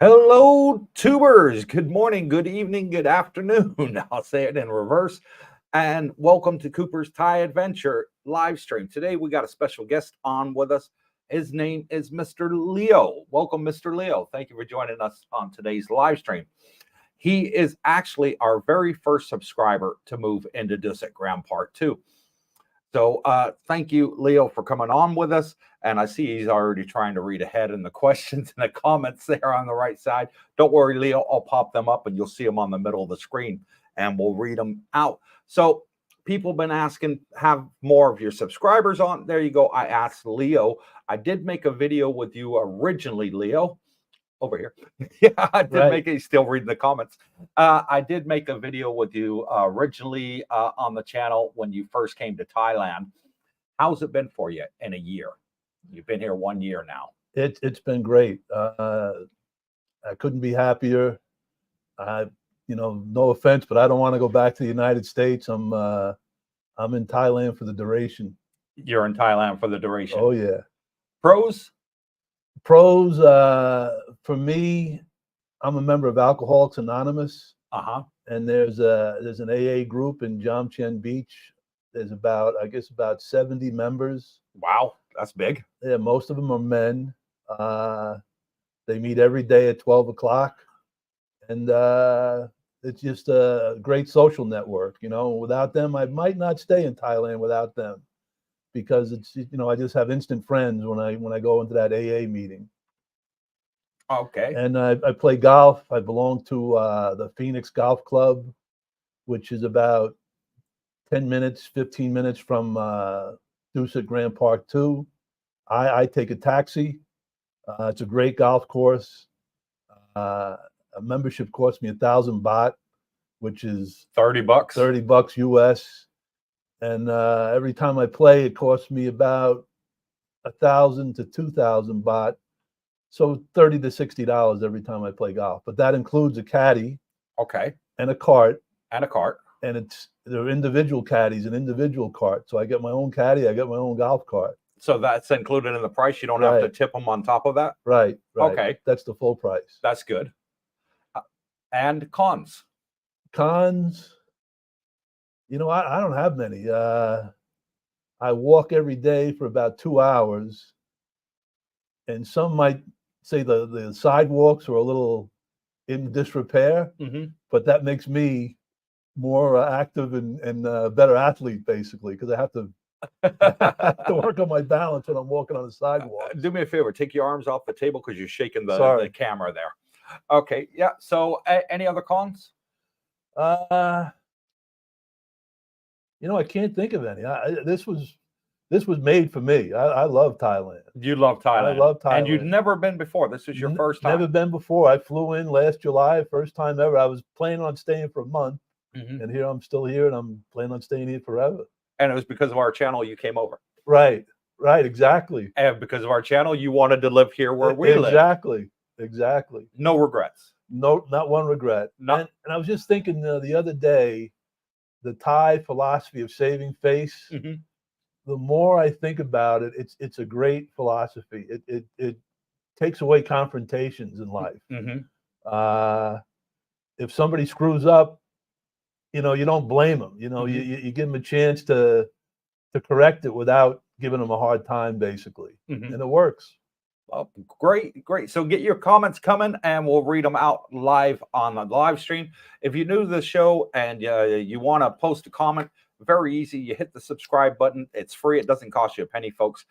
Hello, tubers. Good morning, good evening, good afternoon. I'll say it in reverse. And welcome to Cooper's Thai Adventure live stream. Today we got a special guest on with us. His name is Mr. Leo. Welcome, Mr. Leo. Thank you for joining us on today's live stream. He is actually our very first subscriber to move into Dusit Grand Part 2. So thank you, Leo, for coming on with us. And I see he's already trying to read ahead in the questions and the comments there on the right side. Don't worry, Leo, I'll pop them up and you'll see them on the middle of the screen and we'll read them out. So people have been asking, have more of your subscribers on. There you go. I asked Leo. I did make a video with you originally, Leo. Over here. Yeah, I did make it. He's still reading the comments. I did make a video with you originally on the channel when you first came to Thailand. How's it been for you in a year? You've been here 1 year now. It's been great. I couldn't be happier. No offense, but I don't want to go back to the United States. I'm in Thailand for the duration. You're in Thailand for the duration. Oh yeah. Pros, for me, I'm a member of Alcoholics Anonymous. And there's an AA group in Jomtien Beach. There's about 70 members. Wow, that's big. Yeah, most of them are men. They meet every day at 12 o'clock. And it's just a great social network. Without them, I might not stay in Thailand without them. Because it's, I just have instant friends when I go into that AA meeting. Okay. And I play golf. I belong to the Phoenix Golf Club, which is about 15 minutes from Dusit Grand Park 2. I take a taxi. It's a great golf course. A membership cost me 1,000 baht, which is $30. $30 US. And every time I play, it costs me about 1,000 to 2,000 baht. So $30 to $60 every time I play golf. But that includes a caddy. Okay. And a cart. And they're individual caddies and individual carts. So I get my own caddy, I get my own golf cart. So that's included in the price. You don't have to tip them on top of that? Right. Okay. That's the full price. That's good. And cons? Cons? I don't have many. I walk every day for about 2 hours. And some might say the sidewalks are a little in disrepair, but that makes me more active and better athlete, basically, because I have to work on my balance when I'm walking on the sidewalk. Do me a favor, take your arms off the table because you're shaking the camera there. Okay, yeah. So any other cons? I can't think of any. This was made for me. I love Thailand. You love Thailand. I love Thailand. And you'd never been before. This is your first time. Never been before. I flew in last July, first time ever. I was planning on staying for a month, and here I'm still here, and I'm planning on staying here forever. And it was because of our channel you came over. Right, exactly. And because of our channel, you wanted to live here where we live. Exactly. No regrets. No, not one regret. And I was just thinking the other day, the Thai philosophy of saving face. The more I think about it, it's a great philosophy. It takes away confrontations in life. If somebody screws up, you don't blame them. You give them a chance to correct it without giving them a hard time, basically, and it works. Well, great. So get your comments coming, and we'll read them out live on the live stream. If you're new to the show and you want to post a comment, very easy. You hit the subscribe button. It's free. It doesn't cost you a penny, folks.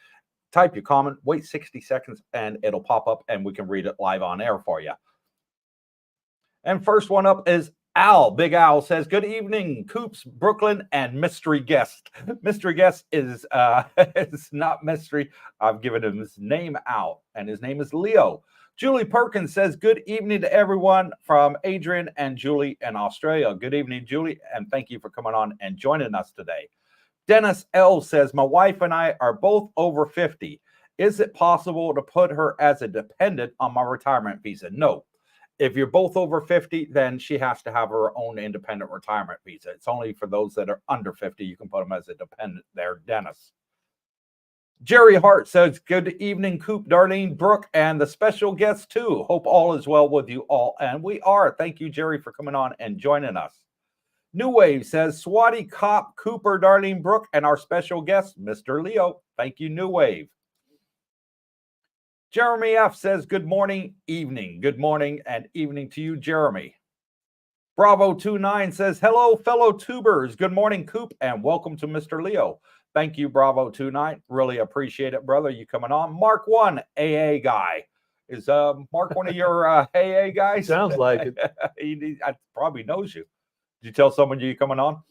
Type your comment, wait 60 seconds, and it'll pop up, and we can read it live on air for you. And first one up is Al. Big Al says, good evening, Coops, Brooklyn, and mystery guest. Mystery guest is not mystery. I've given him his name out, and his name is Leo. Julie Perkins says, good evening to everyone from Adrian and Julie in Australia. Good evening, Julie, and thank you for coming on and joining us today. Dennis L. says, my wife and I are both over 50. Is it possible to put her as a dependent on my retirement visa? No. If you're both over 50, then she has to have her own independent retirement visa. It's only for those that are under 50. You can put them as a dependent there, Dennis. Jerry Hart says, good evening, Coop, Darlene, Brooke, and the special guests too. Hope all is well with you all. And we are. Thank you, Jerry, for coming on and joining us. New Wave says, Swati, Cop, Cooper, Darlene, Brooke, and our special guest, Mr. Leo. Thank you, New Wave. Jeremy F says, good morning, evening. Good morning and evening to you, Jeremy. Bravo29 says, hello, fellow tubers. Good morning, Coop, and welcome to Mr. Leo. Thank you, Bravo29. Really appreciate it, brother, you coming on. Mark 1, AA guy. Is Mark one of your AA guys? Sounds like it. He probably knows you. Did you tell someone you coming on?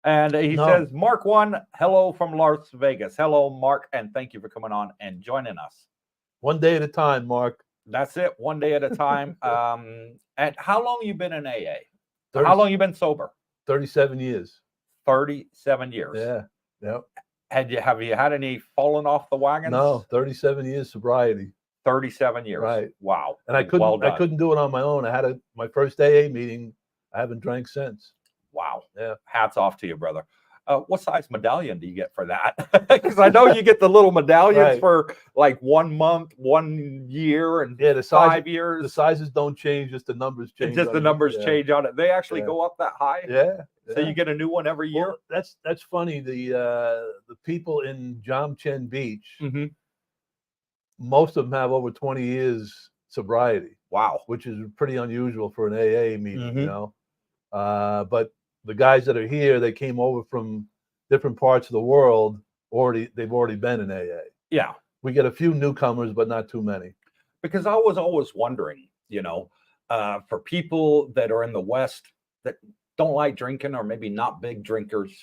And he No. says, Mark 1, hello from Las Vegas. Hello, Mark, and thank you for coming on and joining us. One day at a time, Mark. That's it, one day at a time. And how long you been in AA? 30, How long you been sober? 37 years. 37 years. Yeah. Yep. Have you had any falling off the wagons? No, 37 years sobriety. 37 years. Right. Wow. And I couldn't do it on my own. I had my first AA meeting. I haven't drank since. Wow. Yeah. Hats off to you, brother. What size medallion do you get for that? Because I know you get the little medallions for like 1 month, 1 year, and the 5 years. The sizes don't change, just the numbers change. Just the numbers change on it. They actually go up that high. Yeah. So you get a new one every year. Well, that's funny. The people in Jomtien Beach, most of them have over 20 years sobriety. Wow. Which is pretty unusual for an AA meeting, you know. But the guys that are here, they came over from different parts of the world. They've already been in AA. Yeah. We get a few newcomers, but not too many. Because I was always wondering, you know, for people that are in the West that don't like drinking or maybe not big drinkers,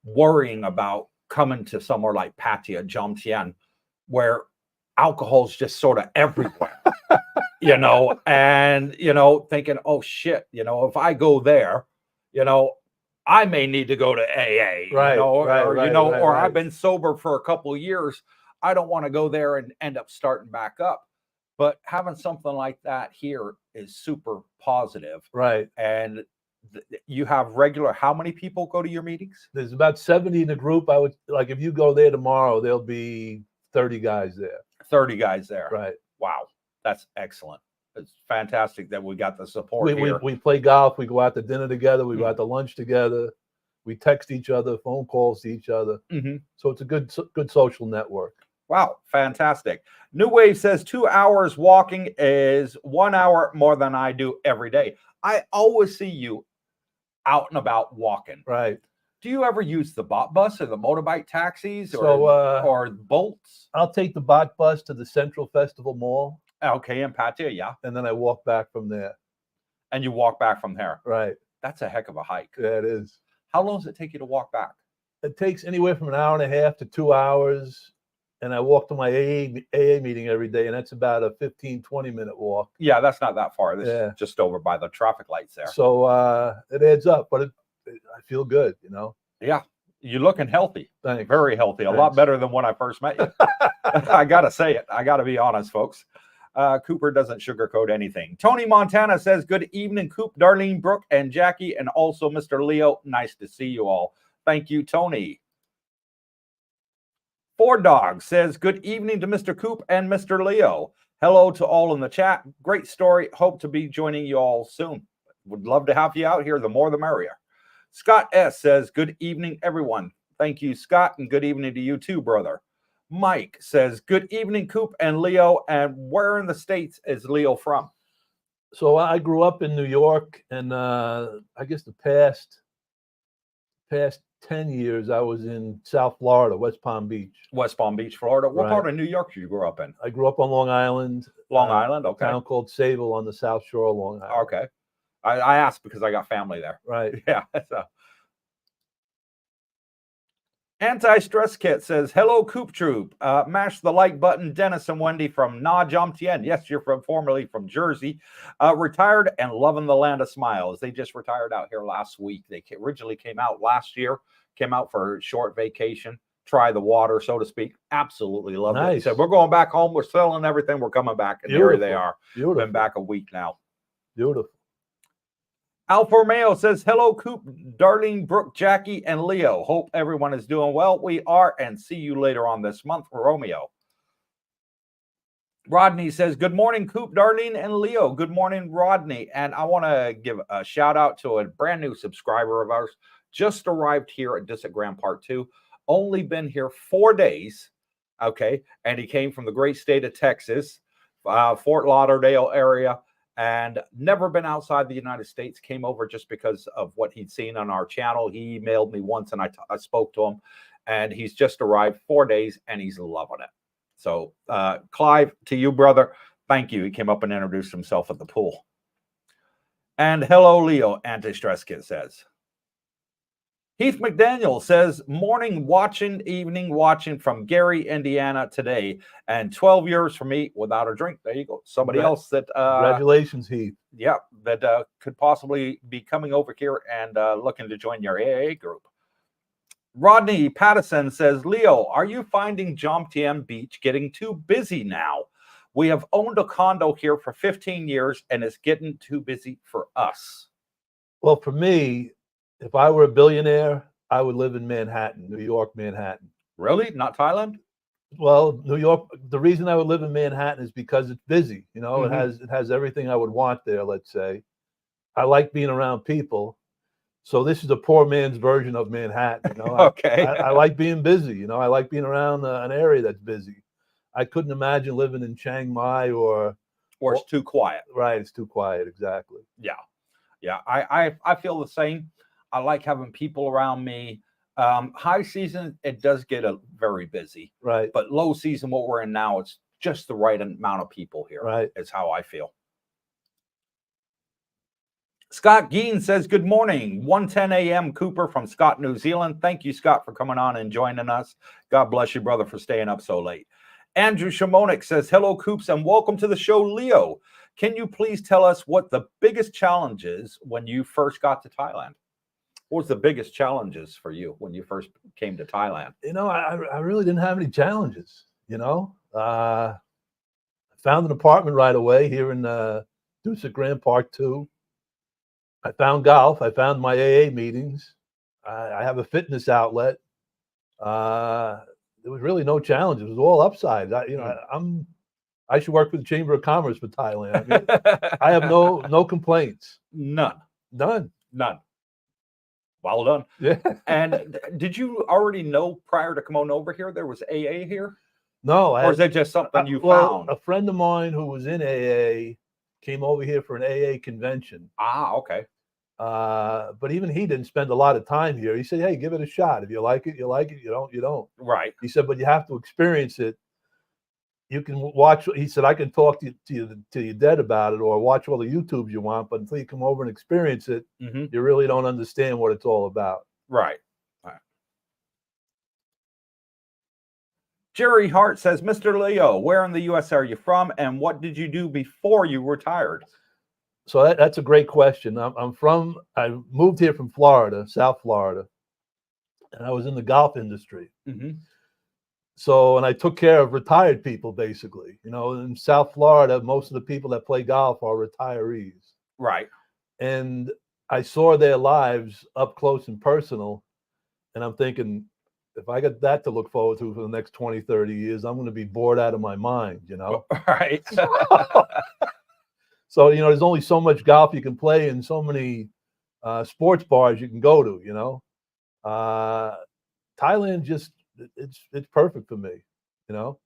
worrying about coming to somewhere like Pattaya, Jomtien, where alcohol's just sort of everywhere, you know, and, you know, thinking, oh shit, you know, if I go there, you know, I may need to go to AA, right, you know, or right. I've been sober for a couple of years. I don't want to go there and end up starting back up. But having something like that here is super positive. Right. And you have regular, how many people go to your meetings? There's about 70 in the group. I would like, if you go there tomorrow, there'll be 30 guys there. 30 guys there. Right. Wow. That's excellent. It's fantastic that we got the support here. We play golf. We go out to dinner together. We go out to lunch together. We text each other, phone calls to each other. So it's a good social network. Wow, fantastic. New Wave says 2 hours walking is 1 hour more than I do every day. I always see you out and about walking. Right. Do you ever use the bot bus or the motorbike taxis or Bolts? I'll take the bot bus to the Central Festival Mall. Okay, in Pattaya, yeah. And then I walk back from there. And you walk back from there. Right. That's a heck of a hike. Yeah, it is. How long does it take you to walk back? It takes anywhere from an hour and a half to 2 hours. And I walk to my AA meeting every day, and that's about a 15, 20-minute walk. Yeah, that's not that far. This is just over by the traffic lights there. So it adds up, but I feel good, you know? Yeah. You're looking healthy. Thanks. Very healthy. A lot better than when I first met you. I got to say it. I got to be honest, folks. Cooper doesn't sugarcoat anything. Tony Montana says, good evening, Coop, Darlene, Brooke, and Jackie, and also Mr. Leo. Nice to see you all. Thank you, Tony. Ford Dog says, good evening to Mr. Coop and Mr. Leo. Hello to all in the chat. Great story. Hope to be joining you all soon. Would love to have you out here. The more, the merrier. Scott S. says, good evening, everyone. Thank you, Scott, and good evening to you too, brother. Mike says, good evening, Coop and Leo. And where in the States is Leo from? So I grew up in New York, and I guess the past 10 years, I was in South Florida, West Palm Beach. West Palm Beach, Florida. What part of New York did you grow up in? I grew up on Long Island. Long Island, okay. A town called Sayville on the South Shore of Long Island. Okay. I asked because I got family there. Right. Yeah. So. Anti-Stress Kit says, hello, Coop Troop. Mash the like button. Dennis and Wendy from Na Jomtien. Yes, you're formerly from Jersey. Retired and loving the land of smiles. They just retired out here last week. They originally came out last year, came out for a short vacation, try the water, so to speak. Absolutely loved it. Said, we're going back home. We're selling everything. We're coming back. And here they are. Beautiful. Been back a week now. Beautiful. Alfa Romeo says, hello, Coop, Darlene, Brooke, Jackie, and Leo. Hope everyone is doing well. We are, and see you later on this month, Romeo. Rodney says, good morning, Coop, Darlene, and Leo. Good morning, Rodney. And I want to give a shout out to a brand new subscriber of ours. Just arrived here at Disagram Part 2. Only been here 4 days. Okay. And he came from the great state of Texas, Fort Lauderdale area, and never been outside the United States. Came over just because of what he'd seen on our channel. He emailed me once and I spoke to him, and he's just arrived 4 days and he's loving it. So, Clive, to you, brother, thank you. He came up and introduced himself at the pool. And hello, Leo, Anti-Stress Kit says. Heath McDaniel says, morning watching, evening watching from Gary, Indiana today. And 12 years for me without a drink. There you go. Somebody else that... congratulations, Heath. Yeah, that could possibly be coming over here and looking to join your AA group. Rodney Pattison says, Leo, are you finding Jomtien Beach getting too busy now? We have owned a condo here for 15 years and it's getting too busy for us. Well, for me, if I were a billionaire, I would live in Manhattan, New York, Manhattan. Really? Not Thailand? Well, New York, the reason I would live in Manhattan is because it's busy. You know, it has everything I would want there, let's say. I like being around people. So this is a poor man's version of Manhattan. You know, Okay. I like being busy. You know, I like being around an area that's busy. I couldn't imagine living in Chiang Mai or it's too quiet. Right, it's too quiet. Exactly. Yeah, yeah. I feel the same. I like having people around me. High season, it does get very busy. Right. But low season, what we're in now, it's just the right amount of people here. Right. Is how I feel. Scott Geen says, good morning, 1:10 a.m. Cooper from Scott, New Zealand. Thank you, Scott, for coming on and joining us. God bless you, brother, for staying up so late. Andrew Shamonik says, hello, Coops, and welcome to the show, Leo. Can you please tell us what the biggest challenge is when you first got to Thailand? What was the biggest challenges for you when you first came to Thailand? You know, I really didn't have any challenges, you know. I found an apartment right away here in Disagram Park 2. I found golf. I found my AA meetings. I have a fitness outlet. There was really no challenge. It was all upside. I should work for the Chamber of Commerce for Thailand. I mean, I have no complaints. None. Well done. Yeah. And did you already know prior to coming over here there was AA here? No. Or is it just something you found? A friend of mine who was in AA came over here for an AA convention. Ah, okay. But even he didn't spend a lot of time here. He said, hey, give it a shot. If you like it, you like it. You don't. Right. He said, but you have to experience it. You can watch. He said, I can talk to you dead about it or watch all the YouTubes you want, but until you come over and experience it, you really don't understand what it's all about. Right. Jerry Hart says, Mr. Leo, where in the U.S. are you from, and what did you do before you retired? So that's a great question. I moved here from Florida, South Florida, and I was in the golf industry. So, and I took care of retired people, basically. You know, in South Florida, most of the people that play golf are retirees. Right. And I saw their lives up close and personal. And I'm thinking, if I got that to look forward to for the next 20, 30 years, I'm going to be bored out of my mind, you know? Right. So, you know, there's only so much golf you can play and so many sports bars you can go to, you know? Thailand just, it's perfect for me, you know?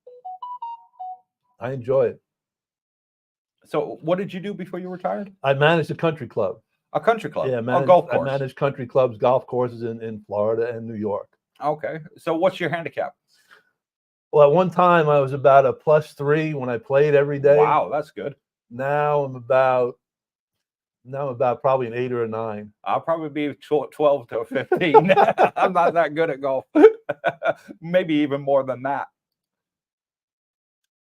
I enjoy it. So what did you do before you retired? I managed a country club. A country club? Yeah, golf course. I managed country clubs, golf courses in Florida and New York. Okay. So what's your handicap? Well, at one time I was about a +3 when I played every day. Wow, that's good. Now I'm about probably an 8 or a 9. I'll probably be 12 to 15. I'm not that good at golf. Maybe even more than that.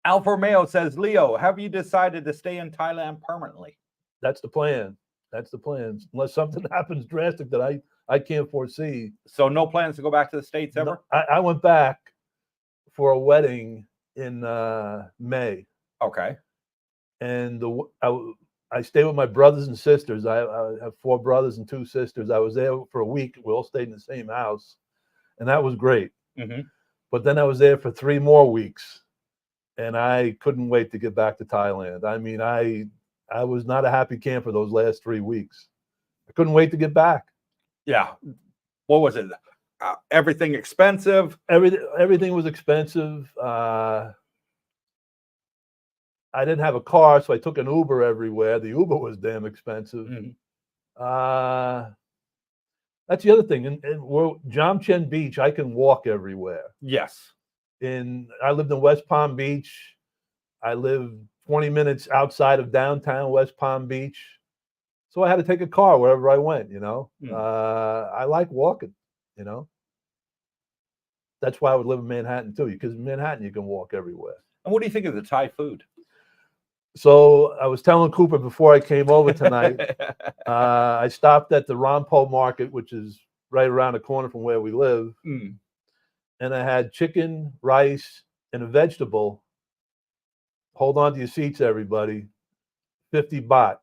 Alfa Romeo says, Leo, have you decided to stay in Thailand permanently? That's the plan. That's the plan. Unless something happens drastic that I can't foresee. So no plans to go back to the States ever? No, I went back for a wedding in May. Okay. And I stay with my brothers and sisters. I have 4 brothers and 2 sisters. I was there for a week. We all stayed in the same house, and that was great. But then I was there for 3 more weeks, and I couldn't wait to get back to Thailand. I mean, I was not a happy camper those last 3 weeks. I couldn't wait to get back. Yeah. What was it? Everything expensive? Everything was expensive. I didn't have a car, so I took an Uber everywhere. The Uber was damn expensive. That's the other thing. In Jomtien Beach, I can walk everywhere. Yes. I lived in West Palm Beach. I live 20 minutes outside of downtown West Palm Beach. So I had to take a car wherever I went, you know. I like walking, you know. That's why I would live in Manhattan too, because in Manhattan you can walk everywhere. And what do you think of the Thai food? So I was telling Cooper before I came over tonight, I stopped at the Rampo Market, which is right around the corner from where we live. And I had chicken, rice, and a vegetable. Hold on to your seats, everybody. 50 baht.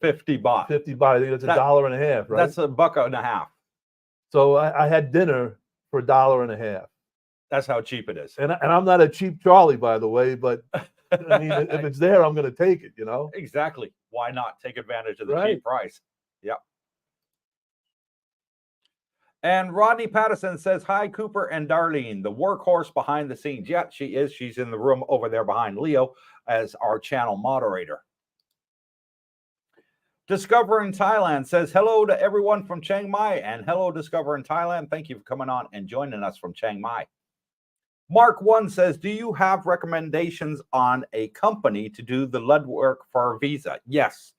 50 baht. 50 baht. I think that's $1.50, right? That's $1.50. So I had dinner for $1.50. That's how cheap it is. And I'm not a cheap Charlie, by the way, but I mean, if it's there, I'm going to take it, you know? Exactly. Why not take advantage of the cheap price? Yep. And Rodney Patterson says, hi, Cooper and Darlene, the workhorse behind the scenes. Yeah, she is. She's in the room over there behind Leo as our channel moderator. Discover in Thailand says, hello to everyone from Chiang Mai. And hello, Discover in Thailand. Thank you for coming on and joining us from Chiang Mai. Mark 1 says, do you have recommendations on a company to do the lead work for our visa? Yes,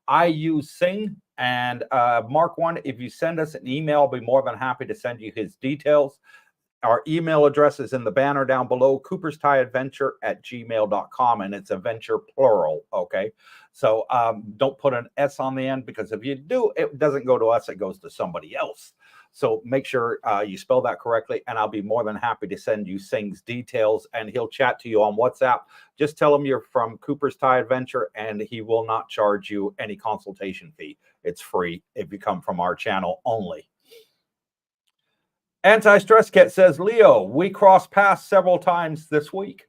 I use Sing. And Mark 1, if you send us an email, I'll be more than happy to send you his details. Our email address is in the banner down below, cooperstaiadventure@gmail.com, and it's adventure plural, okay? So don't put an S on the end, because if you do, it doesn't go to us, it goes to somebody else. So make sure you spell that correctly, and I'll be more than happy to send you Sing's details, and he'll chat to you on WhatsApp. Just tell him you're from Cooper's Thai Adventure, and he will not charge you any consultation fee. It's free if you come from our channel only. Anti-Stress Kit says, Leo, we crossed paths several times this week.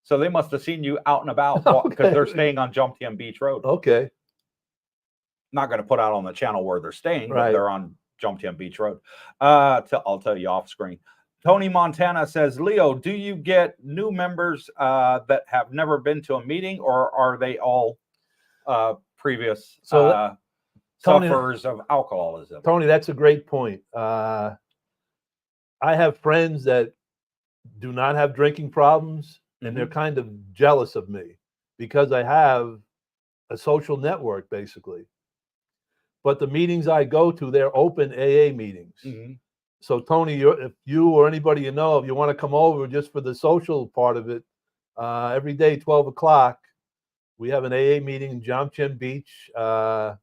So they must have seen you out and about, because they're staying on Jomtien Beach Road. Okay. Not going to put out on the channel where they're staying, but they're on Jomtien Beach Road. I'll tell you off screen. Tony Montana says, Leo, do you get new members that have never been to a meeting, or are they all previous sufferers of alcoholism? Tony, that's a great point. I have friends that do not have drinking problems, and they're kind of jealous of me because I have a social network, basically. But the meetings I go to, they're open AA meetings. So, Tony, if you or anybody you know, if you want to come over just for the social part of it, every day, 12 o'clock, we have an AA meeting in Jomtien Beach at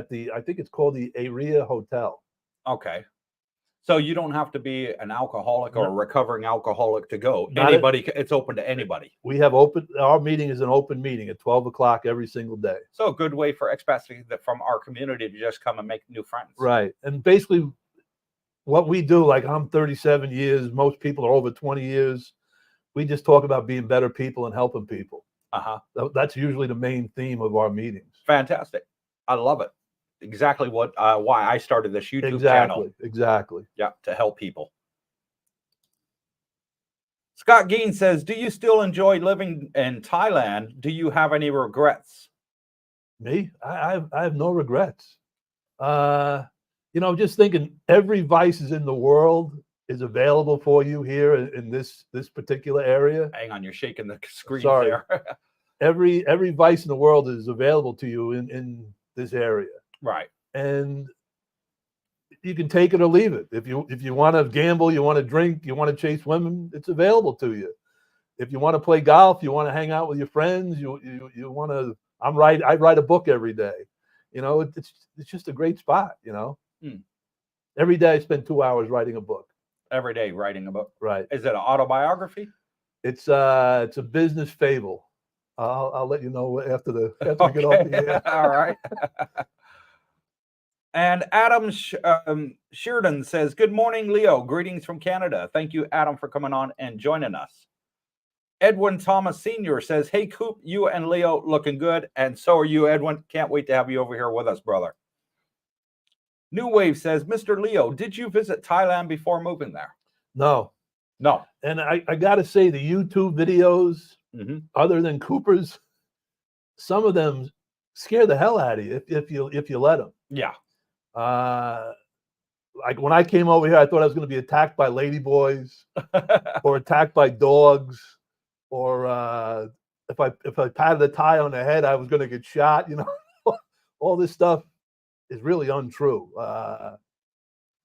the, I think it's called the Area Hotel. Okay. So you don't have to be an alcoholic or a recovering alcoholic to go. Anybody, it's open to anybody. We have our meeting is an open meeting at 12 o'clock every single day. So a good way for expats from our community to just come and make new friends. Right. And basically what we do, like I'm 37 years, most people are over 20 years. We just talk about being better people and helping people. That's usually the main theme of our meetings. Fantastic. I love it. Exactly what why I started this YouTube channel. Exactly. Yeah, to help people. Scott Geen says, do you still enjoy living in Thailand? Do you have any regrets? Me? I have no regrets. You know, just thinking every vice is in the world is available for you here in this particular area. Hang on, you're shaking the screen there. Every vice in the world is available to you in this area. Right. And you can take it or leave it. If you want to gamble, you want to drink, you want to chase women, it's available to you. If you want to play golf, you want to hang out with your friends, you want to. I write a book every day. You know, it's just a great spot. You know, every day I spend 2 hours writing a book. Every day writing a book. Right. Is it an autobiography? It's a business fable. I'll let you know after we get off the air. All right. And Adam Sheardon says, "Good morning, Leo. Greetings from Canada. Thank you, Adam, for coming on and joining us." Edwin Thomas Sr. says, "Hey, Coop, you and Leo looking good. And so are you, Edwin. Can't wait to have you over here with us, brother." New Wave says, "Mr. Leo, did you visit Thailand before moving there?" No. And I got to say, the YouTube videos, other than Cooper's, some of them scare the hell out of you if you let them. Yeah. Like when I came over here, I thought I was going to be attacked by ladyboys or attacked by dogs, or if I patted a Thai on the head, I was going to get shot. You know, all this stuff is really untrue.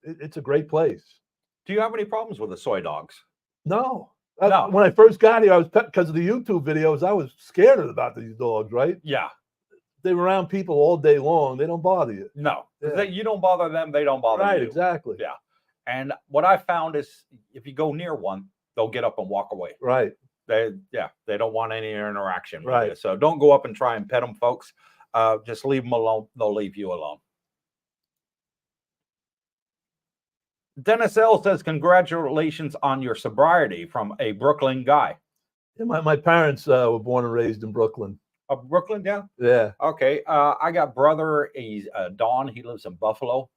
It's a great place. Do you have any problems with the soy dogs? No. No. When I first got here, I was because of the YouTube videos. I was scared about these dogs. Right? Yeah. They were around people all day long. They don't bother you. No. Yeah. You don't bother them. They don't bother you. Right. Exactly. Yeah. And what I found is if you go near one, they'll get up and walk away. Right. They don't want any interaction with Right. you. So don't go up and try and pet them, folks. Just leave them alone. They'll leave you alone. Dennis L says, "Congratulations on your sobriety," from a Brooklyn guy. Yeah, my parents were born and raised in Brooklyn. Brooklyn, yeah? Yeah. Okay. I got brother, he's Don. He lives in Buffalo.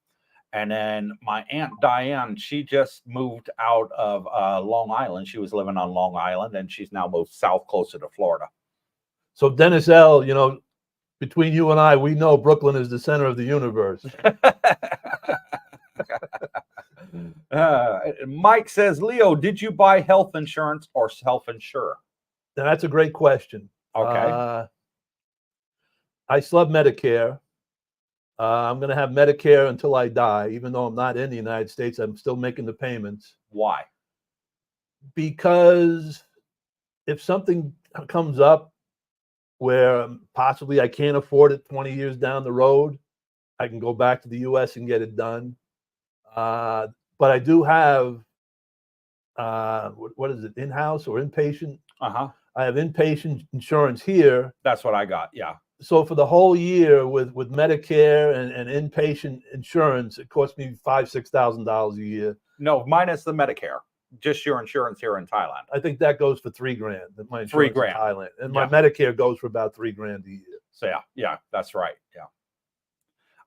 And then my Aunt Diane, she just moved out of Long Island. She was living on Long Island, and she's now moved south closer to Florida. So Dennis L., you know, between you and I, we know Brooklyn is the center of the universe. Mike says, "Leo, did you buy health insurance or self-insure?" Now, that's a great question. Okay. I still have Medicare. I'm going to have Medicare until I die, even though I'm not in the United States. I'm still making the payments. Why? Because if something comes up where possibly I can't afford it 20 years down the road, I can go back to the U.S. and get it done. But I do have, what is it, in-house or inpatient? Uh-huh. I have inpatient insurance here. That's what I got, yeah. So for the whole year with Medicare and inpatient insurance, it cost me $5,000-$6,000 a year. No, minus the Medicare. Just your insurance here in Thailand. I think that goes for $3,000. My insurance in Thailand, and my Medicare goes for about $3,000 a year. So yeah, that's right. Yeah,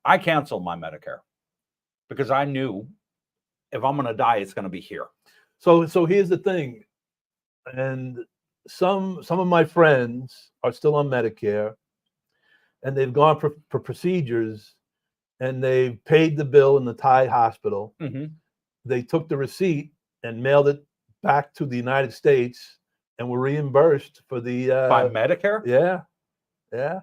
I canceled my Medicare because I knew if I'm going to die, it's going to be here. So here's the thing, and some of my friends are still on Medicare, and they've gone for procedures, and they've paid the bill in the Thai hospital. Mm-hmm. They took the receipt and mailed it back to the United States and were reimbursed for the by Medicare. Yeah.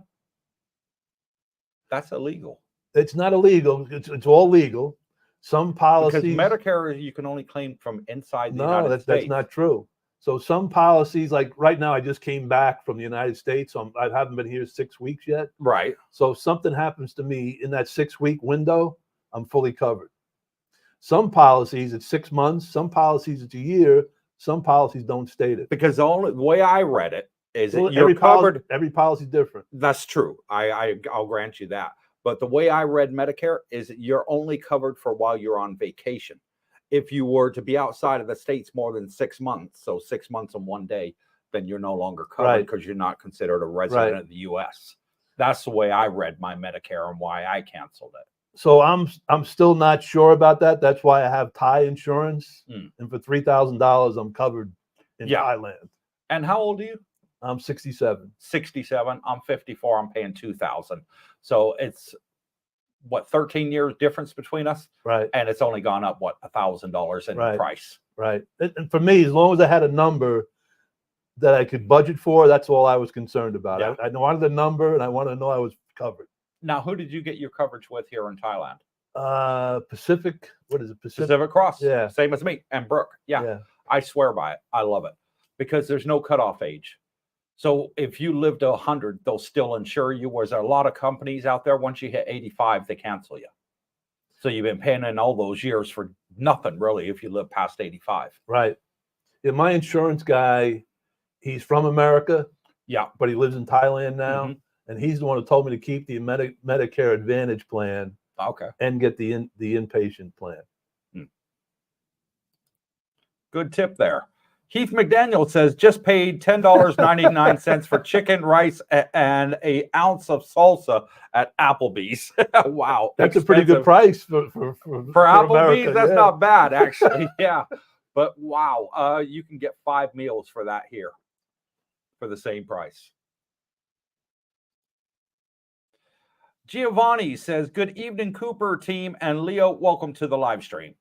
That's illegal. It's not illegal. It's all legal. Some policies, because Medicare, you can only claim from inside the United States. That's not true. So some policies, like right now, I just came back from the United States. So I haven't been here 6 weeks yet. Right. So if something happens to me in that 6-week window, I'm fully covered. Some policies, it's 6 months. Some policies, it's a year. Some policies don't state it. Because the way I read it is that you're covered. Every policy is different. That's true. I'll grant you that. But the way I read Medicare is that you're only covered for while you're on vacation. If you were to be outside of the States more than 6 months, so 6 months and 1 day, then you're no longer covered because you're not considered a resident of the U.S. That's the way I read my Medicare and why I canceled it. So I'm still not sure about that. That's why I have Thai insurance, and for $3,000, I'm covered in Thailand. And how old are you? I'm 67. 67. I'm 54. I'm paying $2,000. So it's what, 13 years difference between us, right? And it's only gone up what, $1,000 in price, right? And for me, as long as I had a number that I could budget for, that's all I was concerned about. Yeah. I wanted the number, and I wanted to know I was covered. Now, who did you get your coverage with here in Thailand? Pacific. What is it? Pacific Cross. Yeah. Same as me. And Brooke. Yeah. I swear by it. I love it because there's no cutoff age. So if you live to 100, they'll still insure you. Whereas there are a lot of companies out there, once you hit 85, they cancel you. So you've been paying in all those years for nothing, really, if you live past 85. Right. Yeah, my insurance guy, he's from America. Yeah. but he lives in Thailand now, Mhm. and he's the one who told me to keep the Medicare Advantage plan Okay. and get the inpatient plan. Good tip there. Heath McDaniel says just paid $10.99 for chicken, rice, and a ounce of salsa at Applebee's. Wow, That's a pretty good price for Applebee's. America, That's yeah. not bad, actually. Yeah, but wow, you can get 5 meals for that here for the same price. Giovanni says, "Good evening, Cooper team and Leo. Welcome to the live stream."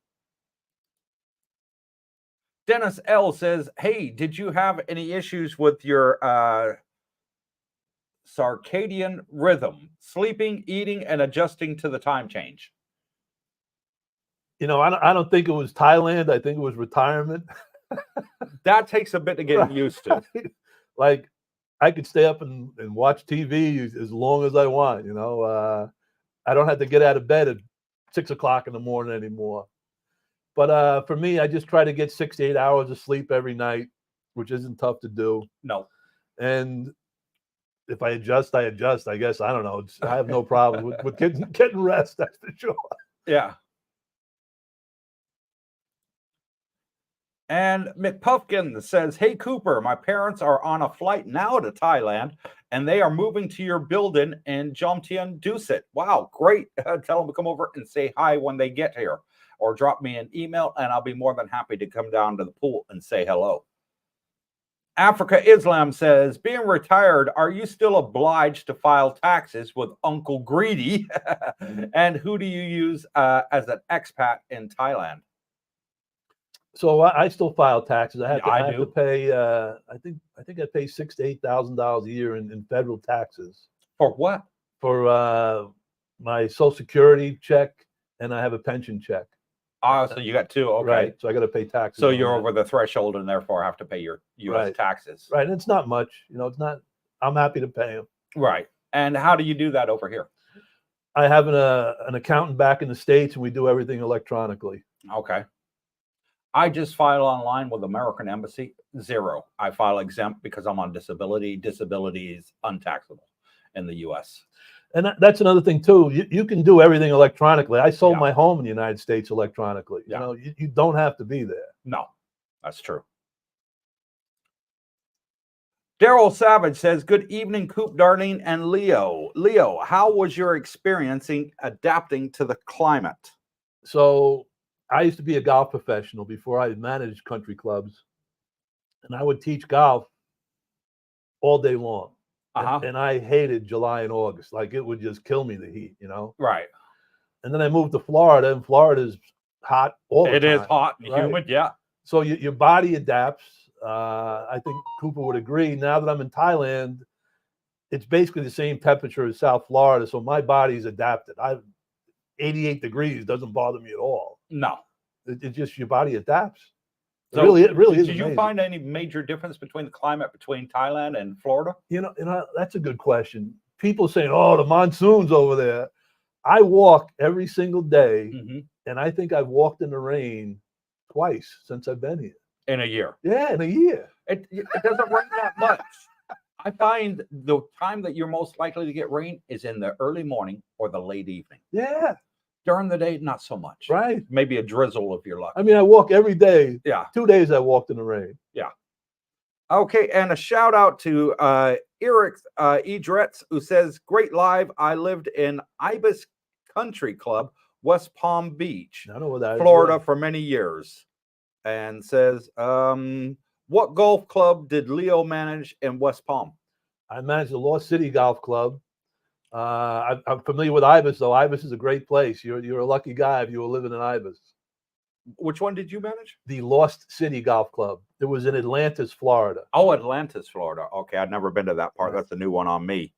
Dennis L says, "Hey, did you have any issues with your circadian rhythm, sleeping, eating, and adjusting to the time change?" You know, I don't think it was Thailand. I think it was retirement. That takes a bit to get used to. Like, I could stay up and watch TV as long as I want. You know, I don't have to get out of bed at 6 o'clock in the morning anymore. But for me, I just try to get 6 to 8 hours of sleep every night, which isn't tough to do. No. And if I adjust, I adjust. I guess I don't know. I have no problem with getting rest. That's for sure. Yeah. And McPuffkin says, "Hey, Cooper, my parents are on a flight now to Thailand, and they are moving to your building in Jomtien Dusit. Wow, great. Tell them to come over and say hi when they get here, or drop me an email, and I'll be more than happy to come down to the pool and say hello." Africa Islam says, "Being retired, are you still obliged to file taxes with Uncle Greedy? And who do you use as an expat in Thailand?" So I still file taxes. I have do. to pay. I think I pay $6,000 to $8,000 a year in federal taxes For what? for my Social Security check, and I have a pension check. Oh, so you got two. Okay. Right. So I got to pay taxes. So on you're that. over the threshold and therefore have to pay your U.S. taxes. Right. And it's not much. You know, it's not. I'm happy to pay them. Right. And how do you do that over here? I have an accountant back in the States, and we do everything electronically. Okay. I just file online with American Embassy. Zero. I file exempt because I'm on disability. Disability is untaxable in the U.S. And that's another thing too. You can do everything electronically. I sold Yeah. my home in the United States electronically. Yeah. You know, you don't have to be there. No, that's true. Daryl Savage says, "Good evening, Coop, Darlene, and Leo. Leo, how was your experiencing adapting to the climate?" So I used to be a golf professional before I managed country clubs, and I would teach golf all day long. And I hated July and August. Like, it would just kill me, the heat, you know? Right. And then I moved to Florida, and Florida's hot all the time. It is hot and humid, yeah. So your body adapts. I think Cooper would agree. Now that I'm in Thailand, it's basically the same temperature as South Florida, so my body's adapted. 88 degrees doesn't bother me at all. No. It's just your body adapts. So it really is. Did you find any major difference between the climate between Thailand and Florida? You know, that's a good question. People saying, "Oh, the monsoon's over there." I walk every single day, and I think I've walked in the rain twice since I've been here. In a year? Yeah, in a year. It doesn't rain that much. I find the time that you're most likely to get rain is in the early morning or the late evening. Yeah. During the day, not so much. Right. Maybe a drizzle if you're lucky. I mean, I walk every day. Yeah. 2 days I walked in the rain. Yeah. Okay, and a shout out to Eric Edretz, who says, "Great live. I lived in Ibis Country Club, West Palm Beach, I know what that is, Florida for many years." And says, "What golf club did Leo manage in West Palm?" I managed the Lost City Golf Club. I'm familiar with Ibis, though. Ibis is a great place. You're a lucky guy if you were living in Ibis. Which one did you manage? The Lost City Golf Club. It was in Atlantis, Florida. Oh, Atlantis, Florida. Okay, I've never been to that part. That's a new one on me.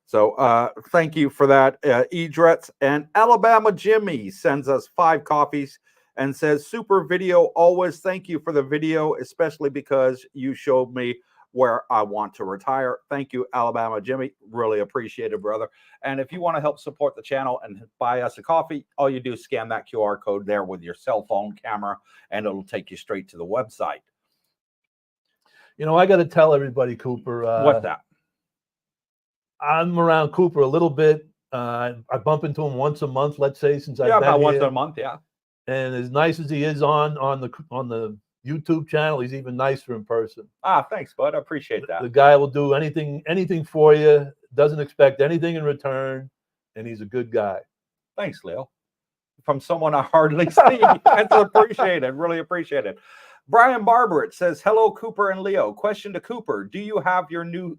So thank you for that, Edretz. And Alabama Jimmy sends us 5 coffees and says, "Super video always. Thank you for the video, especially because you showed me where I want to retire." Thank you, Alabama Jimmy. Really appreciate it, brother. And if you want to help support the channel and buy us a coffee, all you do is scan that QR code there with your cell phone camera, and it'll take you straight to the website. You know, I got to tell everybody, Cooper. What's that? I'm around Cooper a little bit. I bump into him once a month, let's say, since I've been about once here. a month. Yeah. And as nice as he is on the YouTube channel, he's even nicer in person. Thanks, bud. I appreciate that. The guy will do anything for you. Doesn't expect anything in return, and he's a good guy. Thanks, Leo. From someone I hardly see. That's appreciated. Really appreciate it. Brian Barber says, hello, Cooper and Leo. Question to Cooper. Do you have your new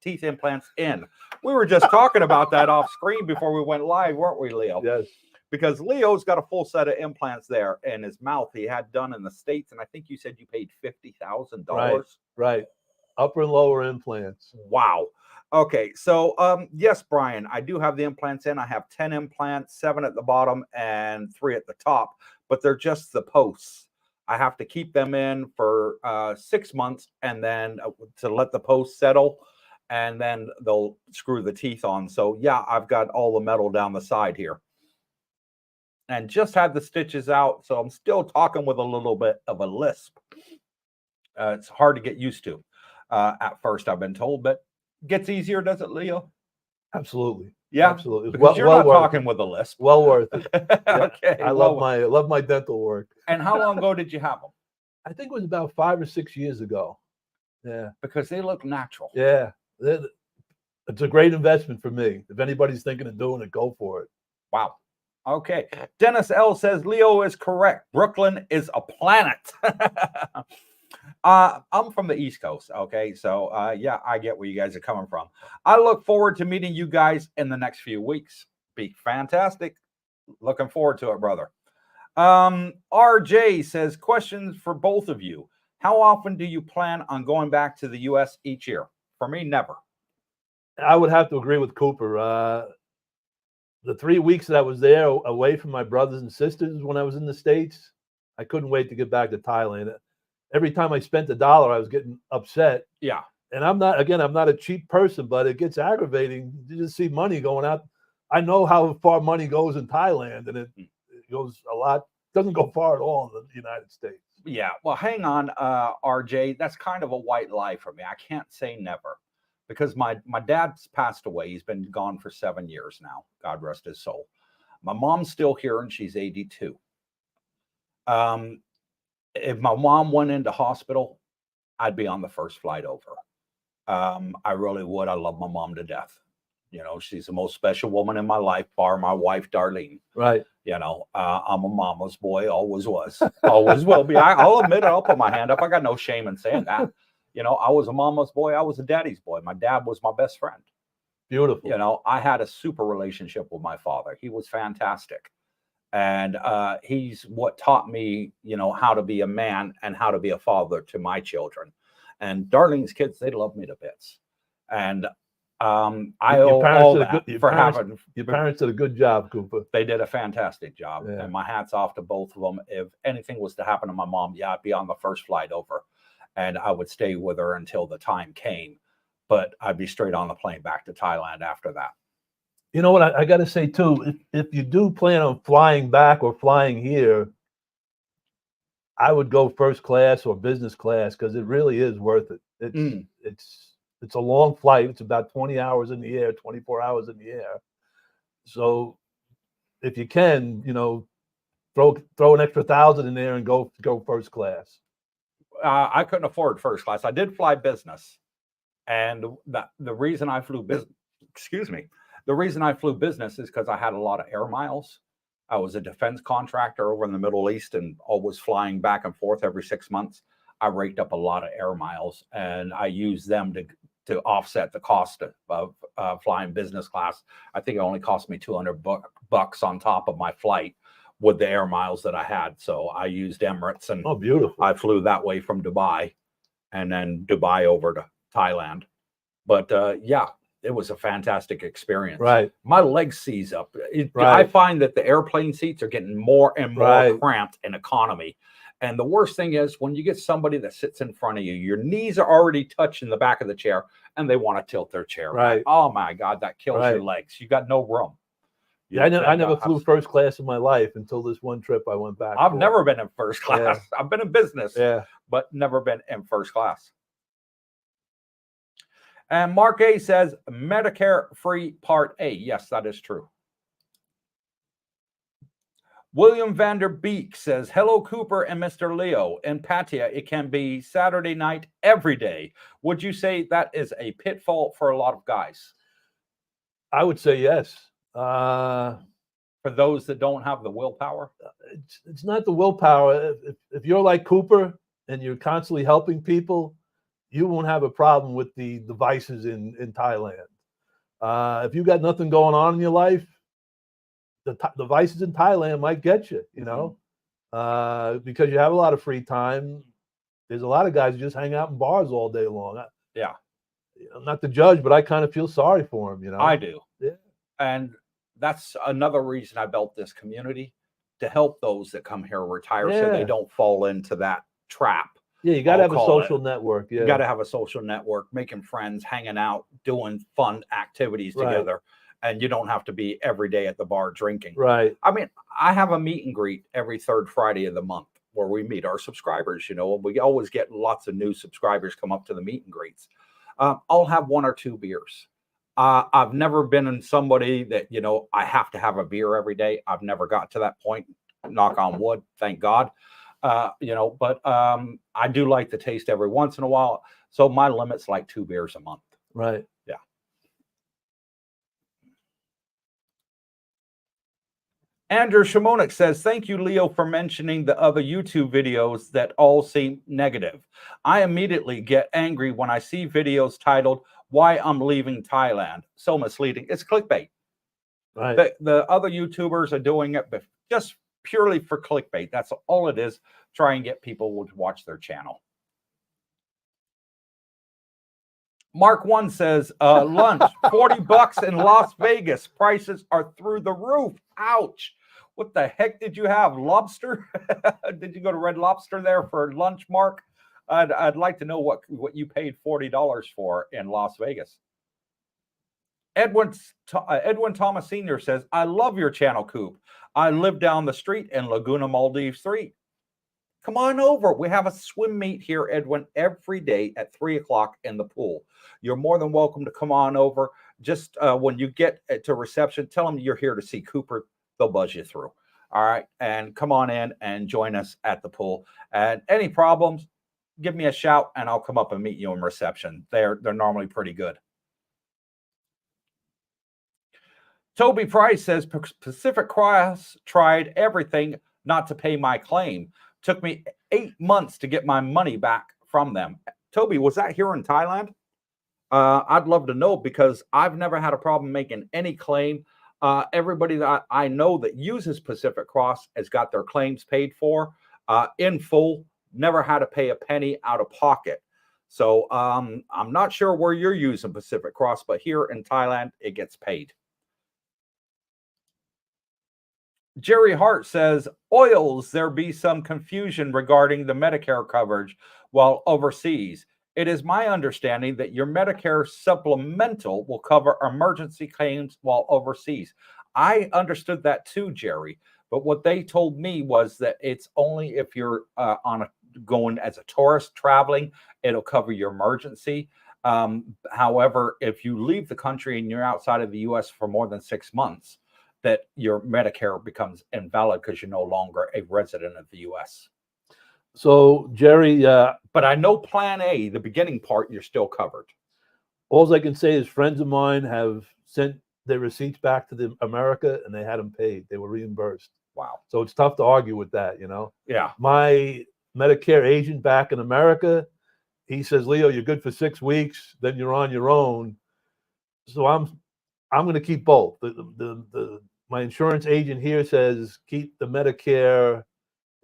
teeth implants in? We were just talking about that off screen before we went live, weren't we, Leo? Yes. Because Leo's got a full set of implants there in his mouth he had done in the States. And I think you said you paid $50,000. Right. Upper and lower implants. Wow. Okay, so yes, Brian, I do have the implants in. I have 10 implants, 7 at the bottom and 3 at the top, but they're just the posts. I have to keep them in for 6 months and then to let the posts settle, and then they'll screw the teeth on. So yeah, I've got all the metal down the side here. And just had the stitches out, so I'm still talking with a little bit of a lisp. It's hard to get used to at first, I've been told, but gets easier, does it, Leo? Absolutely. Yeah, absolutely. Because you're not talking with a lisp. Well worth it. Yeah. Okay. I love my dental work. And how long ago did you have them? I think it was about 5 or 6 years ago. Yeah. Because they look natural. Yeah. It's a great investment for me. If anybody's thinking of doing it, go for it. Wow. Okay. Dennis L says Leo is correct. Brooklyn is a planet. I'm from the East Coast. Okay. So yeah, I get where you guys are coming from. I look forward to meeting you guys in the next few weeks. Be fantastic. Looking forward to it, brother. RJ says, questions for both of you. How often do you plan on going back to the US each year? For me, never. I would have to agree with Cooper. The 3 weeks that I was there away from my brothers and sisters when I was in the States, I couldn't wait to get back to Thailand. Every time I spent $1, I was getting upset. Yeah. And I'm not a cheap person, but it gets aggravating to just see money going out. I know how far money goes in Thailand, and it goes a lot, doesn't go far at all in the United States. Yeah. Well, hang on, RJ. That's kind of a white lie for me. I can't say never. Because my dad's passed away. He's been gone for 7 years now. God rest his soul. My mom's still here and she's 82. If my mom went into hospital, I'd be on the first flight over. I really would. I love my mom to death. You know, she's the most special woman in my life, bar my wife, Darlene. Right. You know, I'm a mama's boy, always was, always will be. I'll admit it. I'll put my hand up. I got no shame in saying that. You know, I was a mama's boy. I was a daddy's boy. My dad was my best friend. Beautiful. You know, I had a super relationship with my father. He was fantastic. And he's what taught me, you know, how to be a man and how to be a father to my children. And Darlene's kids, they love me to bits. And I owe all that for having. Your parents did a good job, Cooper. They did a fantastic job. Yeah. And my hat's off to both of them. If anything was to happen to my mom, yeah, I'd be on the first flight over. And I would stay with her until the time came. But I'd be straight on the plane back to Thailand after that. You know what? I got to say, too, if you do plan on flying back or flying here, I would go first class or business class because it really is worth it. It's a long flight. It's about 20 hours in the air, 24 hours in the air. So if you can, you know, throw an extra $1,000 in there and go first class. I couldn't afford first class. I did fly business, and the reason I flew business, the reason I flew business is because I had a lot of air miles. I was a defense contractor over in the Middle East and always flying back and forth every 6 months. I raked up a lot of air miles, and I used them to offset the cost of flying business class. I think it only cost me $200 on top of my flight with the air miles that I had. So I used Emirates, and beautiful. I flew that way from Dubai and then Dubai over to Thailand. But yeah, it was a fantastic experience. Right. My legs seize up. I find that the airplane seats are getting more and more cramped in economy. And the worst thing is when you get somebody that sits in front of you, your knees are already touching the back of the chair and they want to tilt their chair. Right. Oh my God, that kills your legs. You got no room. Yeah, I never flew first class in my life until this one trip I went back. I've never been in first class. Yeah. I've been in business, but never been in first class. And Mark A says Medicare free Part A. Yes, that is true. William Vander Beek says, hello, Cooper and Mr. Leo. In Pattaya, it can be Saturday night every day. Would you say that is a pitfall for a lot of guys? I would say yes. For those that don't have the willpower? It's not the willpower. If you're like Cooper and you're constantly helping people, you won't have a problem with the vices in Thailand. If you got nothing going on in your life, the vices in Thailand might get you, you know, because you have a lot of free time. There's a lot of guys who just hang out in bars all day long. Yeah. I'm not the judge, but I kind of feel sorry for them, you know. I do. Yeah. And that's another reason I built this community, to help those that come here retire so they don't fall into that trap. Yeah, you got to have a social network. Yeah. You got to have a social network, making friends, hanging out, doing fun activities together. And you don't have to be every day at the bar drinking. Right. I mean, I have a meet and greet every third Friday of the month where we meet our subscribers. You know, we always get lots of new subscribers come up to the meet and greets. I'll have 1 or 2 beers. I've never been in somebody that, you know, I have to have a beer every day. I've never got to that point. Knock on wood, thank God. You know, but I do like the taste every once in a while. So my limit's like 2 beers a month. Right. Yeah. Andrew Shimonik says, thank you, Leo, for mentioning the other YouTube videos that all seem negative. I immediately get angry when I see videos titled, Why I'm Leaving Thailand. So misleading. It's clickbait. Right. The other YouTubers are doing it just purely for clickbait. That's all it is. Try and get people to watch their channel. Mark 1 says, lunch, $40 in Las Vegas. Prices are through the roof. Ouch. What the heck did you have? Lobster? Did you go to Red Lobster there for lunch, Mark? I'd like to know what you paid $40 for in Las Vegas. Edwin Thomas Sr. says, I love your channel, Coop. I live down the street in Laguna Maldives 3. Come on over. We have a swim meet here, Edwin, every day at 3 o'clock in the pool. You're more than welcome to come on over. Just when you get to reception, tell them you're here to see Cooper. They'll buzz you through. All right. And come on in and join us at the pool. And any problems, give me a shout and I'll come up and meet you in reception. They're normally pretty good. Toby Price says, Pacific Cross tried everything not to pay my claim. Took me 8 months to get my money back from them. Toby, was that here in Thailand? I'd love to know, because I've never had a problem making any claim. Everybody that I know that uses Pacific Cross has got their claims paid for in full, never had to pay a penny out of pocket. So I'm not sure where you're using Pacific Cross, but here in Thailand, it gets paid. Jerry Hart says, oils, there be some confusion regarding the Medicare coverage while overseas. It is my understanding that your Medicare supplemental will cover emergency claims while overseas. I understood that too, Jerry. But what they told me was that it's only if you're going as a tourist traveling, it'll cover your emergency. However, if you leave the country and you're outside of the U.S. for more than 6 months, that your Medicare becomes invalid because you're no longer a resident of the U.S. So, Jerry, but I know Plan A, the beginning part, you're still covered. All I can say is friends of mine have sent their receipts back to America and they had them paid. They were reimbursed. Wow. So it's tough to argue with that, you know? Yeah. My Medicare agent back in America, he says, Leo, you're good for 6 weeks, then you're on your own. So I'm going to keep both. My insurance agent here says keep the Medicare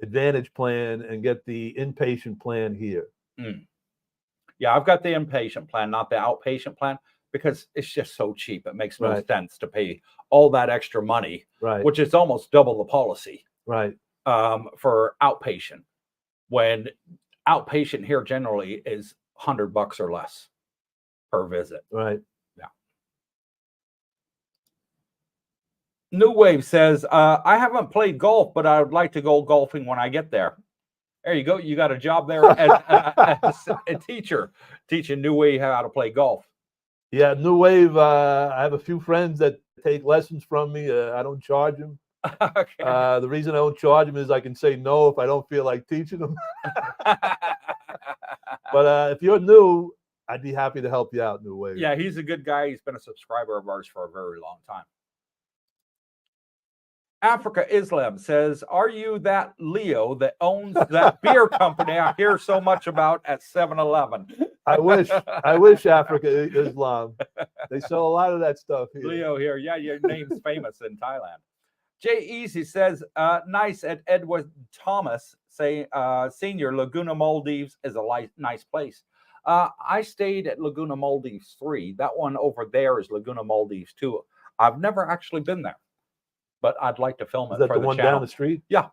Advantage plan and get the inpatient plan here. Yeah, I've got the inpatient plan, not the outpatient plan, because it's just so cheap. It makes no sense to pay all that extra money, which is almost double the policy, for outpatient, when outpatient here generally is $100 or less per visit. Right. New Wave says, I haven't played golf, but I would like to go golfing when I get there. There you go. You got a job there as a teacher, teaching New Wave how to play golf. Yeah, New Wave. I have a few friends that take lessons from me. I don't charge them. Okay. The reason I don't charge them is I can say no if I don't feel like teaching them. But if you're new, I'd be happy to help you out, New Wave. Yeah, he's a good guy. He's been a subscriber of ours for a very long time. Africa Islam says, "Are you that Leo that owns that beer company I hear so much about at 7-Eleven?" I wish Africa Islam. They sell a lot of that stuff here. Leo here. Yeah, your name's famous in Thailand. Jay Easy says, nice at Edward Thomas, Senior, Laguna Maldives is a nice place. I stayed at Laguna Maldives 3. That one over there is Laguna Maldives 2. I've never actually been there, but I'd like to film it Is that for the one channel. down the street? Yeah.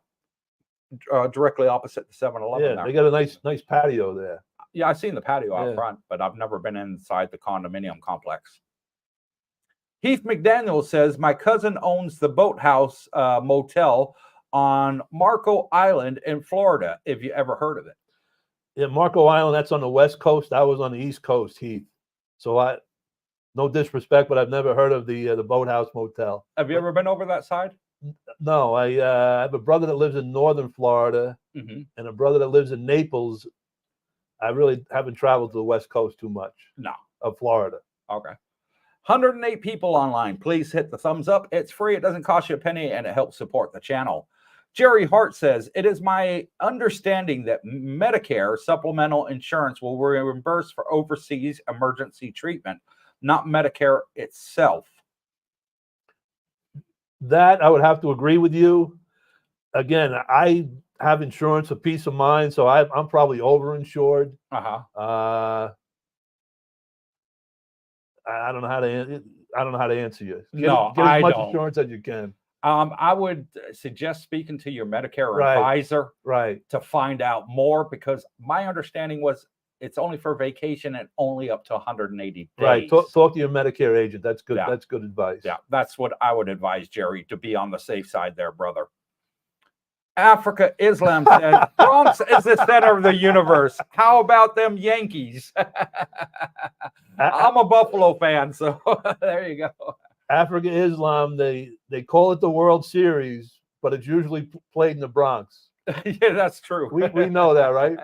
Directly opposite the 7-Eleven. Yeah, there. they got a nice patio there. Yeah, I've seen the patio out Yeah. front, but I've never been inside the condominium complex. Heath McDaniel says, my cousin owns the Boathouse Motel on Marco Island in Florida, if you ever heard of it. Yeah, Marco Island, that's on the West Coast. I was on the East Coast, Heath. So no disrespect, but I've never heard of the Boathouse Motel. Have you ever been over that side? No, I have a brother that lives in northern Florida and a brother that lives in Naples. I really haven't traveled to the West Coast too much. No. Of Florida. Okay. 108 people online. Please hit the thumbs up. It's free. It doesn't cost you a penny, and it helps support the channel. Jerry Hart says, it is my understanding that Medicare supplemental insurance will reimburse for overseas emergency treatment, not Medicare itself. That I would have to agree with you. Again, I have insurance for peace of mind, so I'm probably overinsured. I don't know how to answer you. Get as much insurance as you can. I would suggest speaking to your Medicare advisor to find out more, because my understanding was it's only for vacation and only up to 180 days. Right. Talk to your Medicare agent. That's good. Yeah. That's good advice. Yeah, that's what I would advise, Jerry, to be on the safe side there, brother. Africa Islam says, Bronx is the center of the universe. How about them Yankees? I'm a Buffalo fan, so there you go. Africa Islam, they call it the World Series, but it's usually played in the Bronx. Yeah, that's true. We know that, right?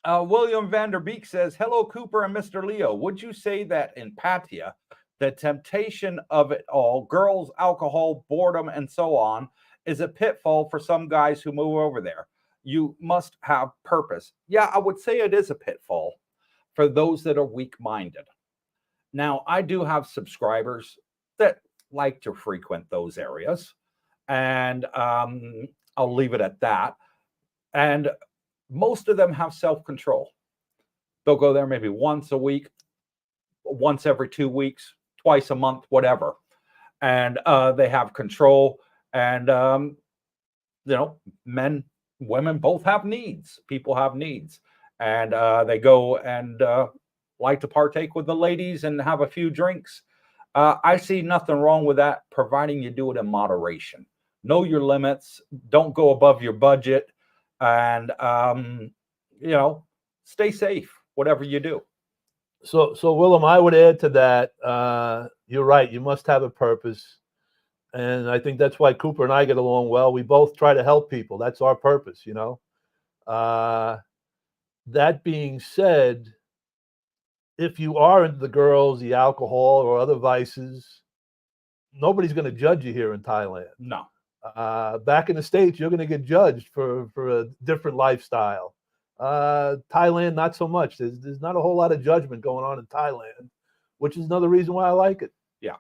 William Vanderbeek says, hello, Cooper and Mr. Leo. Would you say that in Pattaya, the temptation of it all, girls, alcohol, boredom, and so on, is a pitfall for some guys who move over there? You must have purpose. Yeah, I would say it is a pitfall for those that are weak-minded. Now, I do have subscribers that like to frequent those areas, and I'll leave it at that. And most of them have self-control. They'll go there maybe once a week, once every 2 weeks, twice a month, whatever. And they have control. And, men, women both have needs. People have needs. And they go and like to partake with the ladies and have a few drinks. I see nothing wrong with that, providing you do it in moderation. Know your limits. Don't go above your budget. And, stay safe, whatever you do. So Willem, I would add to that, you're right. You must have a purpose. And I think that's why Cooper and I get along well. We both try to help people. That's our purpose, That being said, if you are into the girls, the alcohol, or other vices, nobody's going to judge you here in Thailand. No. Back in the States, you're going to get judged for a different lifestyle. Thailand, not so much. There's not a whole lot of judgment going on in Thailand, which is another reason why I like it. Yeah.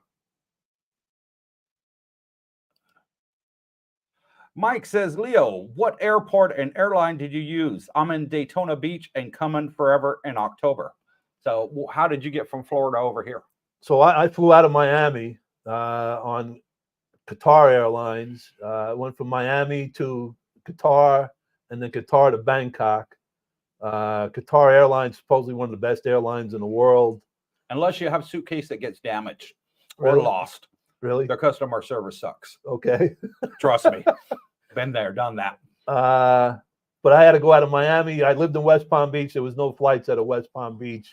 Mike says, Leo, what airport and airline did you use? I'm in Daytona Beach and coming forever in October. So how did you get from Florida over here? So I flew out of Miami on Qatar Airlines. Went from Miami to Qatar, and then Qatar to Bangkok. Qatar Airlines, supposedly one of the best airlines in the world. Unless you have a suitcase that gets damaged or lost. Really? Their customer service sucks. Okay. Trust me. Been there, done that. But but I had to go out of Miami. I lived in West Palm Beach. There was no flights out of West Palm Beach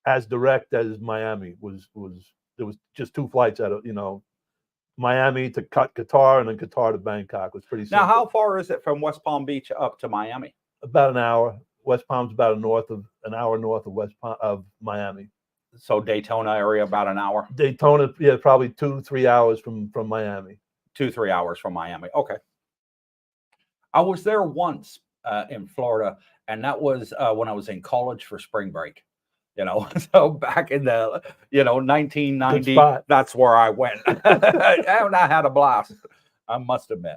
as direct as Miami was. There was just 2 flights out of, Miami to Qatar, and then Qatar to Bangkok. It was pretty simple. Now, how far is it from West Palm Beach up to Miami? About an hour. West Palm's about an hour north of Miami. So Daytona area, about an hour. Daytona, yeah, probably 2-3 hours from Miami. 2-3 hours from Miami. Okay. I was there once in Florida, and that was when I was in college for spring break. So back in the 1990, that's where I went, and I had a blast. I must admit.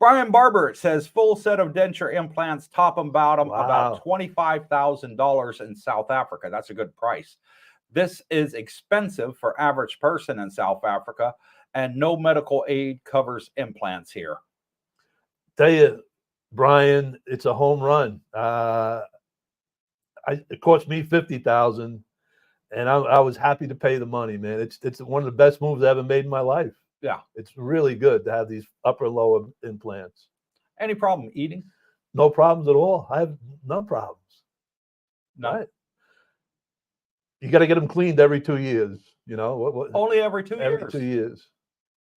Brian Barber says full set of denture implants, top and bottom, about $25,000 in South Africa. That's a good price. This is expensive for average person in South Africa, and no medical aid covers implants here. Tell you, Brian, it's a home run. It cost me $50,000, and I was happy to pay the money, man. It's one of the best moves I ever made in my life. Yeah, it's really good to have these upper and lower implants. Any problem eating? No problems at all. I have no problems. No. Right. You got to get them cleaned every 2 years. Only every 2 years. Every 2 years.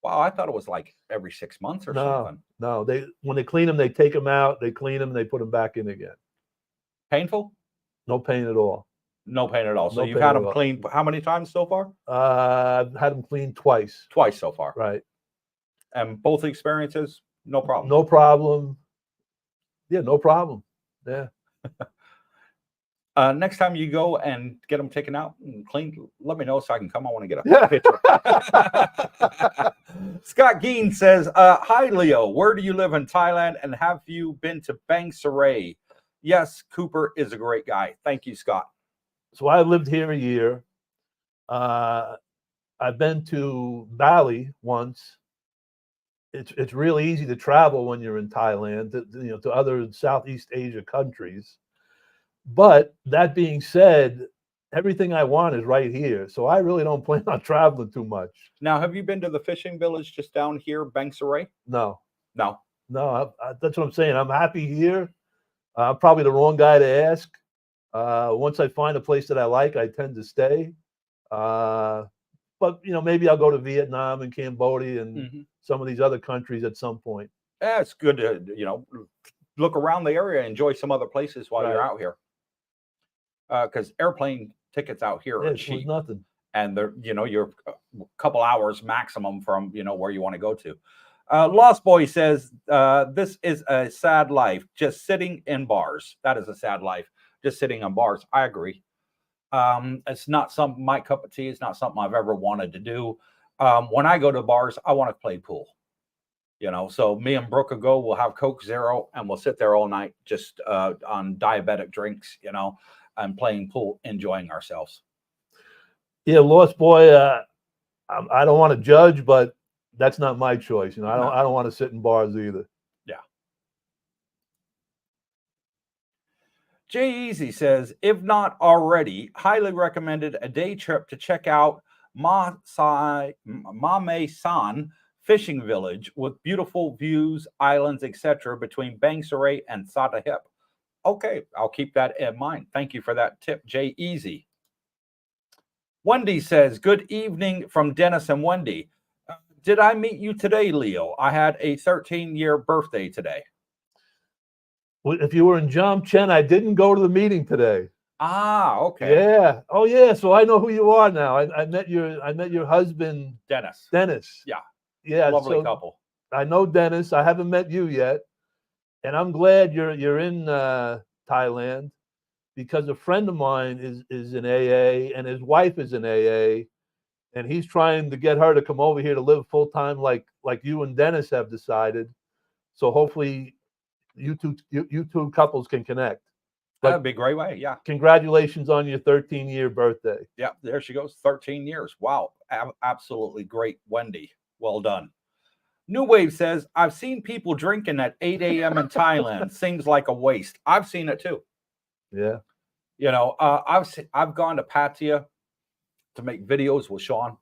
Wow, I thought it was like every 6 months or something. No, when they clean them, they take them out, they clean them, they put them back in again. Painful? No pain at all. No pain at all. So you've had them cleaned how many times so far? I've had them cleaned twice. Twice so far. Right. And both experiences, no problem. No problem. Yeah, no problem. Yeah. Next time you go and get them taken out and cleaned, let me know so I can come. I want to get a picture. Scott Geen says, hi, Leo. Where do you live in Thailand, and have you been to Bang Sarai? Yes, Cooper is a great guy. Thank you, Scott. So I lived here a year. I've been to Bali once. It's really easy to travel when you're in Thailand, to other Southeast Asia countries. But that being said, everything I want is right here. So I really don't plan on traveling too much. Now, have you been to the fishing village just down here, Bang Sarai? No. No. That's what I'm saying. I'm happy here. I'm probably the wrong guy to ask. Once I find a place that I like, I tend to stay. But maybe I'll go to Vietnam and Cambodia and some of these other countries at some point. Yeah, it's good to look around the area, enjoy some other places while you're out here. Because airplane tickets out here are cheap. Nothing. And they're you're a couple hours maximum from where you want to go to. Lost Boy says this is a sad life, just sitting in bars. That is a sad life, just sitting in bars. I agree. It's not my cup of tea. It's not something I've ever wanted to do. When I go to bars, I want to play pool. So me and Brooke will go. We'll have Coke Zero, and we'll sit there all night just on diabetic drinks. And playing pool, enjoying ourselves. Yeah, Lost Boy. I don't want to judge, but that's not my choice. I don't want to sit in bars either. Yeah. Jay Easy says, if not already, highly recommended a day trip to check out Mame San fishing village with beautiful views, islands, etc. between Bang Sarai and Satahip. Okay, I'll keep that in mind. Thank you for that tip, Jay Easy. Wendy says, good evening from Dennis and Wendy. Did I meet you today, Leo? I had a 13-year birthday today. Well, if you were in Jom Chen, I didn't go to the meeting today. Ah, okay. Yeah. Oh, yeah. So I know who you are now. I met your husband, Dennis. Yeah. Yeah. Lovely couple. I know Dennis. I haven't met you yet. And I'm glad you're in Thailand, because a friend of mine is in AA and his wife is in AA, and he's trying to get her to come over here to live full time like you and Dennis have decided. So hopefully you two couples can connect. That'd be a great way. Yeah. Congratulations on your 13-year birthday. Yeah, there she goes. 13 years. Wow. Absolutely great, Wendy. Well done. New Wave says, I've seen people drinking at 8 a.m. in Thailand. Seems like a waste. I've seen it too. Yeah. I've gone to Pattaya to make videos with Sean,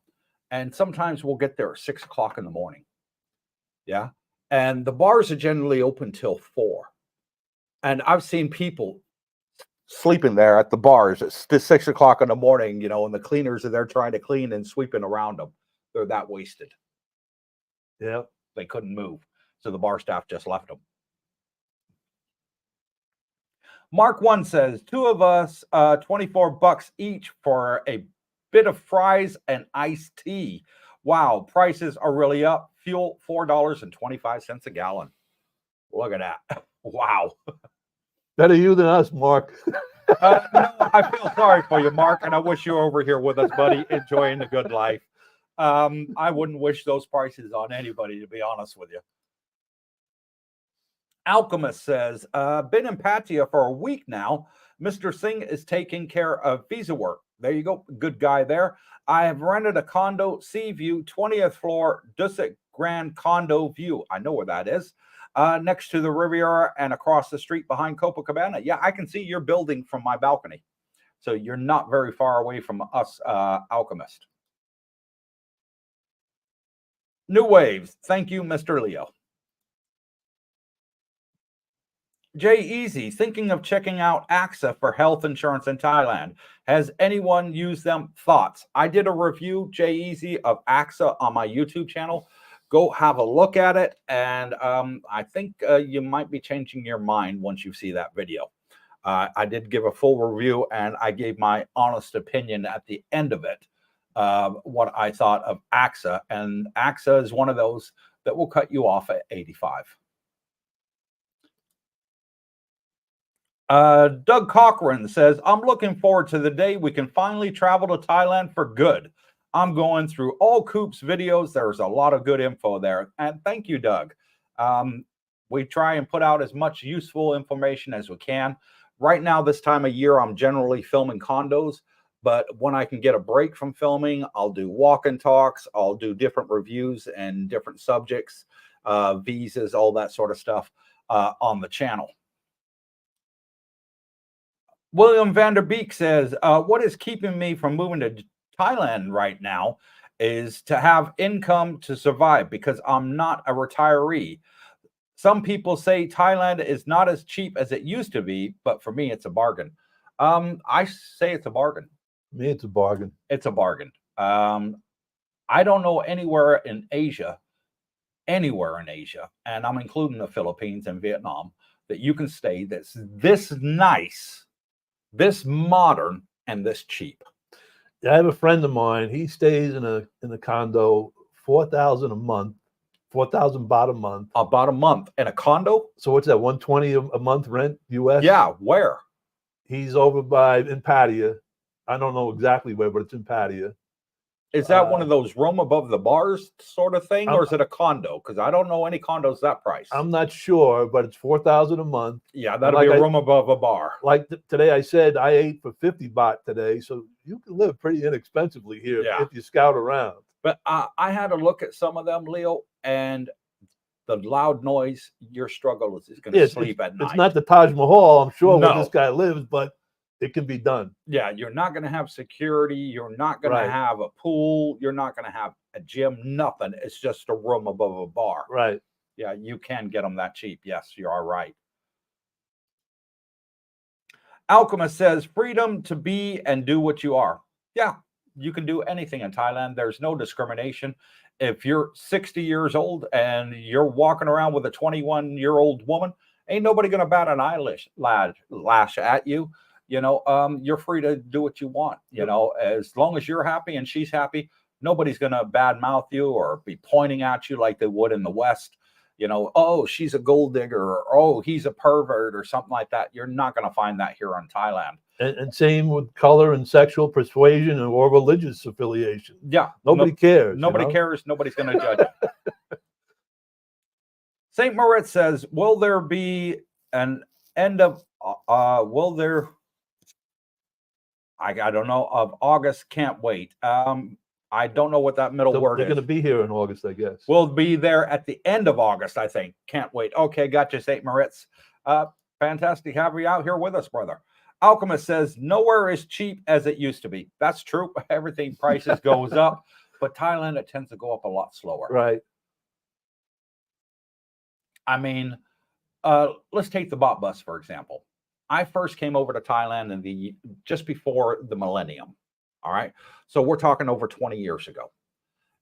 and sometimes we'll get there at 6 o'clock in the morning. Yeah. and the bars are generally open till 4. And I've seen people sleeping there at the bars at 6 o'clock in the morning, and the cleaners are there trying to clean and sweeping around them. They're that wasted. Yeah. They couldn't move. So the bar staff just left them. Mark 1 says, 2 of us, $24 each for a bit of fries and iced tea. Wow, prices are really up. Fuel, $4.25 a gallon. Look at that. Wow. Better you than us, Mark. No, I feel sorry for you, Mark, and I wish you were over here with us, buddy, enjoying the good life. I wouldn't wish those prices on anybody, to be honest with you. Alchemist says, been in Pattaya for a week now. Mr. Singh is taking care of visa work. There you go. Good guy there. I have rented a condo, Sea View, 20th floor, Dusit Grand Condo View. I know where that is. Next to the Riviera and across the street behind Copacabana. Yeah, I can see your building from my balcony. So you're not very far away from us, Alchemist. New Waves. Thank you, Mr. Leo. Jay Easy, thinking of checking out AXA for health insurance in Thailand. Has anyone used them? Thoughts? I did a review, Jay Easy, of AXA on my YouTube channel. Go have a look at it. And I think you might be changing your mind once you see that video. I did give a full review, and I gave my honest opinion at the end of it, what I thought of AXA. And AXA is one of those that will cut you off at 85. Doug Cochran says, I'm looking forward to the day we can finally travel to Thailand for good. I'm going through all Coop's videos. There's a lot of good info there. And thank you, Doug. We try and put out as much useful information as we can. Right now, this time of year, I'm generally filming condos. But when I can get a break from filming, I'll do walk and talks. I'll do different reviews and different subjects, visas, all that sort of stuff on the channel. William Vanderbeek says, what is keeping me from moving to Thailand right now is to have income to survive because I'm not a retiree. Some people say Thailand is not as cheap as it used to be, but for me, it's a bargain. I say it's a bargain. Me, it's a bargain. It's a bargain. I don't know anywhere in Asia, and I'm including the Philippines and Vietnam, that you can stay that's this nice, this modern, and this cheap. I have a friend of mine. He stays in a condo, $4,000 a month, 4,000 baht a month. About a month in a condo. So what's that? $120 a month rent, US? Yeah, where? He's over in Pattaya. I don't know exactly where, but it's in Pattaya. Is that one of those room above the bars sort of thing, or is it a condo? Because I don't know any condos that price. I'm not sure, but it's $4,000 a month. Yeah, that'll be a room above a bar. Like today, I said I ate for 50 baht today, so you can live pretty inexpensively here if you scout around. But I had a look at some of them, Leo, and the loud noise, your struggle is going to sleep at night. It's not the Taj Mahal, I'm sure, where this guy lives, but it can be done. Yeah, you're not going to have security. You're not going to have a pool. You're not going to have a gym, nothing. It's just a room above a bar. Right. Yeah, you can get them that cheap. Yes, you are right. Alchemist says, freedom to be and do what you are. Yeah, you can do anything in Thailand. There's no discrimination. If you're 60 years old and you're walking around with a 21-year-old woman, ain't nobody going to bat an eyelash at you. You're free to do what you want. As long as you're happy and she's happy, nobody's going to badmouth you or be pointing at you like they would in the West. Oh, she's a gold digger, or oh, he's a pervert, or something like that. You're not going to find that here in Thailand. And same with color and sexual persuasion or religious affiliation. Yeah. Nobody cares. Nobody cares. Nobody's going to judge it. St. Moritz says, will there be an end of, I don't know, of August? Can't wait. I don't know what that middle word is. They're going to be here in August, I guess. We'll be there at the end of August, I think. Can't wait. Okay, gotcha, St. Moritz. Fantastic to have you out here with us, brother. Alchemist says, nowhere is cheap as it used to be. That's true. Everything prices goes up, but Thailand, it tends to go up a lot slower. Right. I mean, let's take the bot bus, for example. I first came over to Thailand just before the millennium. All right. So we're talking over 20 years ago.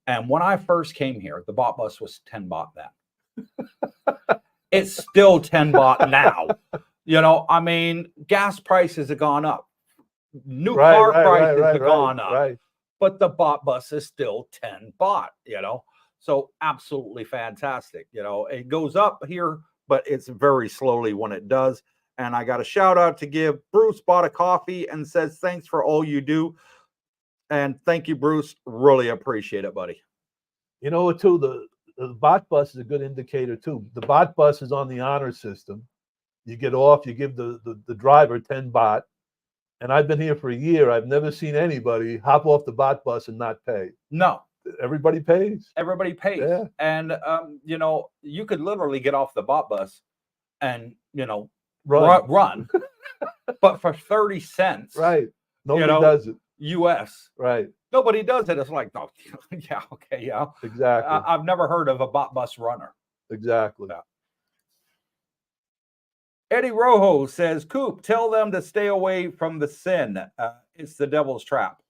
And when I first came here, the bot bus was 10 baht then. It's still 10 baht now. I mean, gas prices have gone up. New car prices have gone up. Right. But the bot bus is still 10 baht, So absolutely fantastic. It goes up here, but it's very slowly when it does. And I got a shout out to give. Bruce bought a coffee and says, thanks for all you do. And thank you, Bruce. Really appreciate it, buddy. Too, the bot bus is a good indicator, too. The bot bus is on the honor system. You get off, you give the driver 10 baht. And I've been here for a year. I've never seen anybody hop off the bot bus and not pay. No. Everybody pays. Everybody pays. Yeah. And, you could literally get off the bot bus and, run. But for 30 cents. Right. Nobody does it. US. Right. Nobody does it. It's like, no, yeah, okay, yeah. Exactly. I've never heard of a bot bus runner. Exactly. Yeah. Eddie Rojo says, Coop, tell them to stay away from the sin. It's the devil's trap.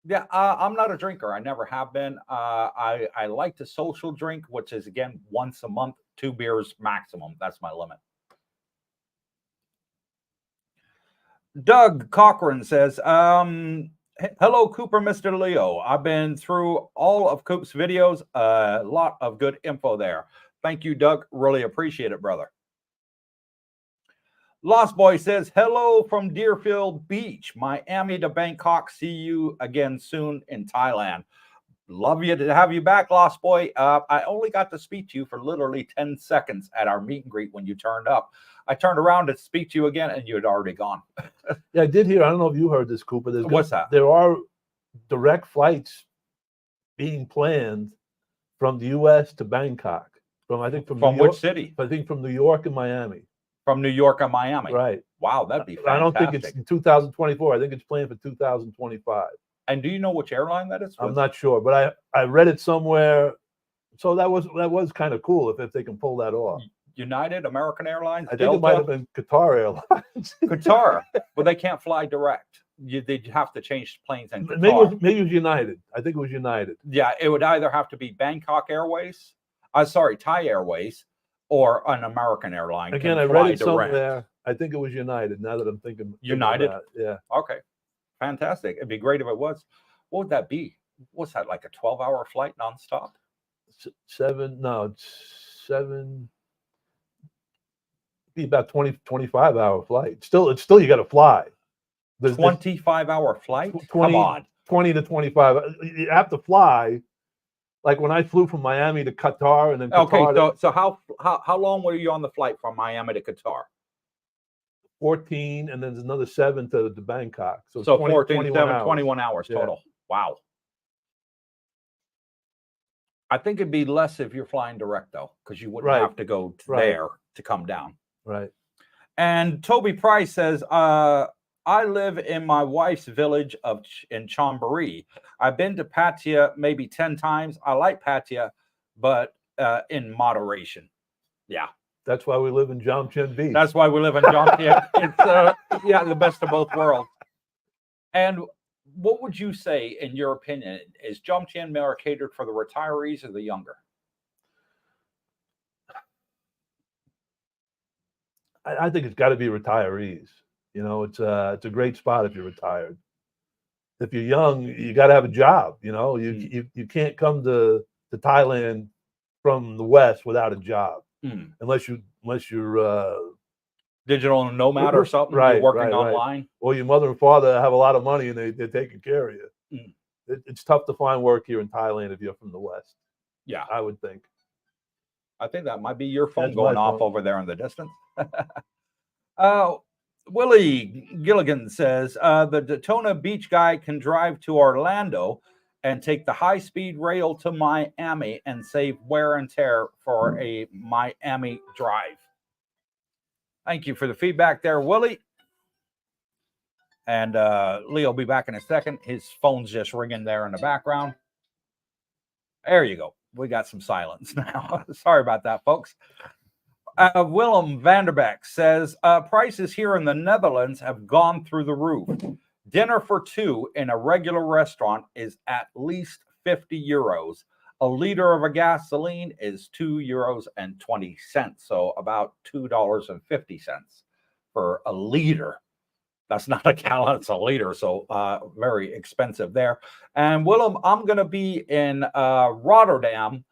Yeah, I'm not a drinker. I never have been. I like to social drink, which is, again, once a month, 2 beers maximum. That's my limit. Doug Cochran says, hello, Cooper, Mr. Leo. I've been through all of Coop's videos. A lot of good info there. Thank you, Doug. Really appreciate it, brother. Lost Boy says, hello from Deerfield Beach, Miami to Bangkok. See you again soon in Thailand. Love you to have you back, Lost Boy. I only got to speak to you for literally 10 seconds at our meet and greet when you turned up. I turned around to speak to you again, and you had already gone. Yeah, I did hear. I don't know if you heard this, Cooper. What's that? There are direct flights being planned from the U.S. to Bangkok. From which city? I think from New York and Miami. From New York and Miami. Right. Wow, that'd be fantastic. I don't think it's in 2024. I think it's planned for 2025. And do you know which airline that is? I'm not sure, but I read it somewhere. So that was kind of cool if they can pull that off. United, American Airlines, I think it might have been Qatar Airlines. Qatar, but they can't fly direct. They'd have to change planes in Qatar. Maybe it was United. I think it was United. Yeah, it would either have to be Bangkok Airways, Thai Airways, or an American airline. Again, I read it somewhere. I think it was United. Now that I'm thinking United. Yeah. Okay. Fantastic. It'd be great if it was. What would that be? What's that, like a 12-hour flight nonstop? 7. Be about 25-hour flight. Still you got to fly. 25-hour flight? Come on. 20 to 25. You have to fly. Like when I flew from Miami to Qatar and then Qatar. Okay, so how long were you on the flight from Miami to Qatar? 14, and then there's another 7 to Bangkok. So 14, 21 hours total. Yeah. Wow. I think it'd be less if you're flying direct, though, because you wouldn't have to go there to come down. Right. And Toby Price says, I live in my wife's village in Chonburi. I've been to Pattaya maybe 10 times. I like Pattaya, but in moderation. Yeah. That's why we live in Jomtien Beach. That's why we live in Jomtien. It's the best of both worlds. And what would you say, in your opinion, is Jomtien more catered for the retirees or the younger? I think it's got to be retirees. It's a great spot if you're retired. If you're young, you got to have a job. You can't come to Thailand from the West without a job. Unless you're digital nomad or something, right, you're working right. online. Or your mother and father have a lot of money and they're taking care of you. It's tough to find work here in Thailand if you're from the West. Yeah, I would think. I think that might be your phone That's going off over there in the distance. Willie Gilligan says the Daytona Beach guy can drive to Orlando and take the high-speed rail to Miami and save wear and tear for a Miami drive. Thank you for the feedback there, Willie. And Leo will be back in a second. His phone's just ringing there in the background. There you go. We got some silence now. Sorry about that, folks. Willem Vanderbeck says prices here in the Netherlands have gone through the roof. Dinner for two in a regular restaurant is at least 50 euros. A liter of a gasoline is €2.20. So about $2.50 for a liter. That's not a gallon, it's a liter. So very expensive there. And Willem, I'm going to be in Rotterdam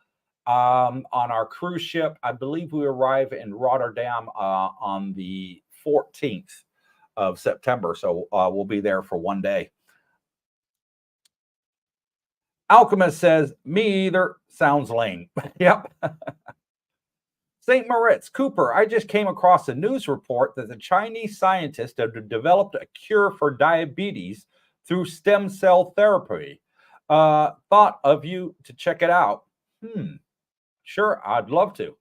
on our cruise ship. I believe we arrive in Rotterdam on the 14th of September. So we'll be there for one day. Alchemist says, me either. Sounds lame. Yep. St. Moritz, Cooper, I just came across a news report that the Chinese scientists have developed a cure for diabetes through stem cell therapy. Thought of you to check it out. Sure, I'd love to.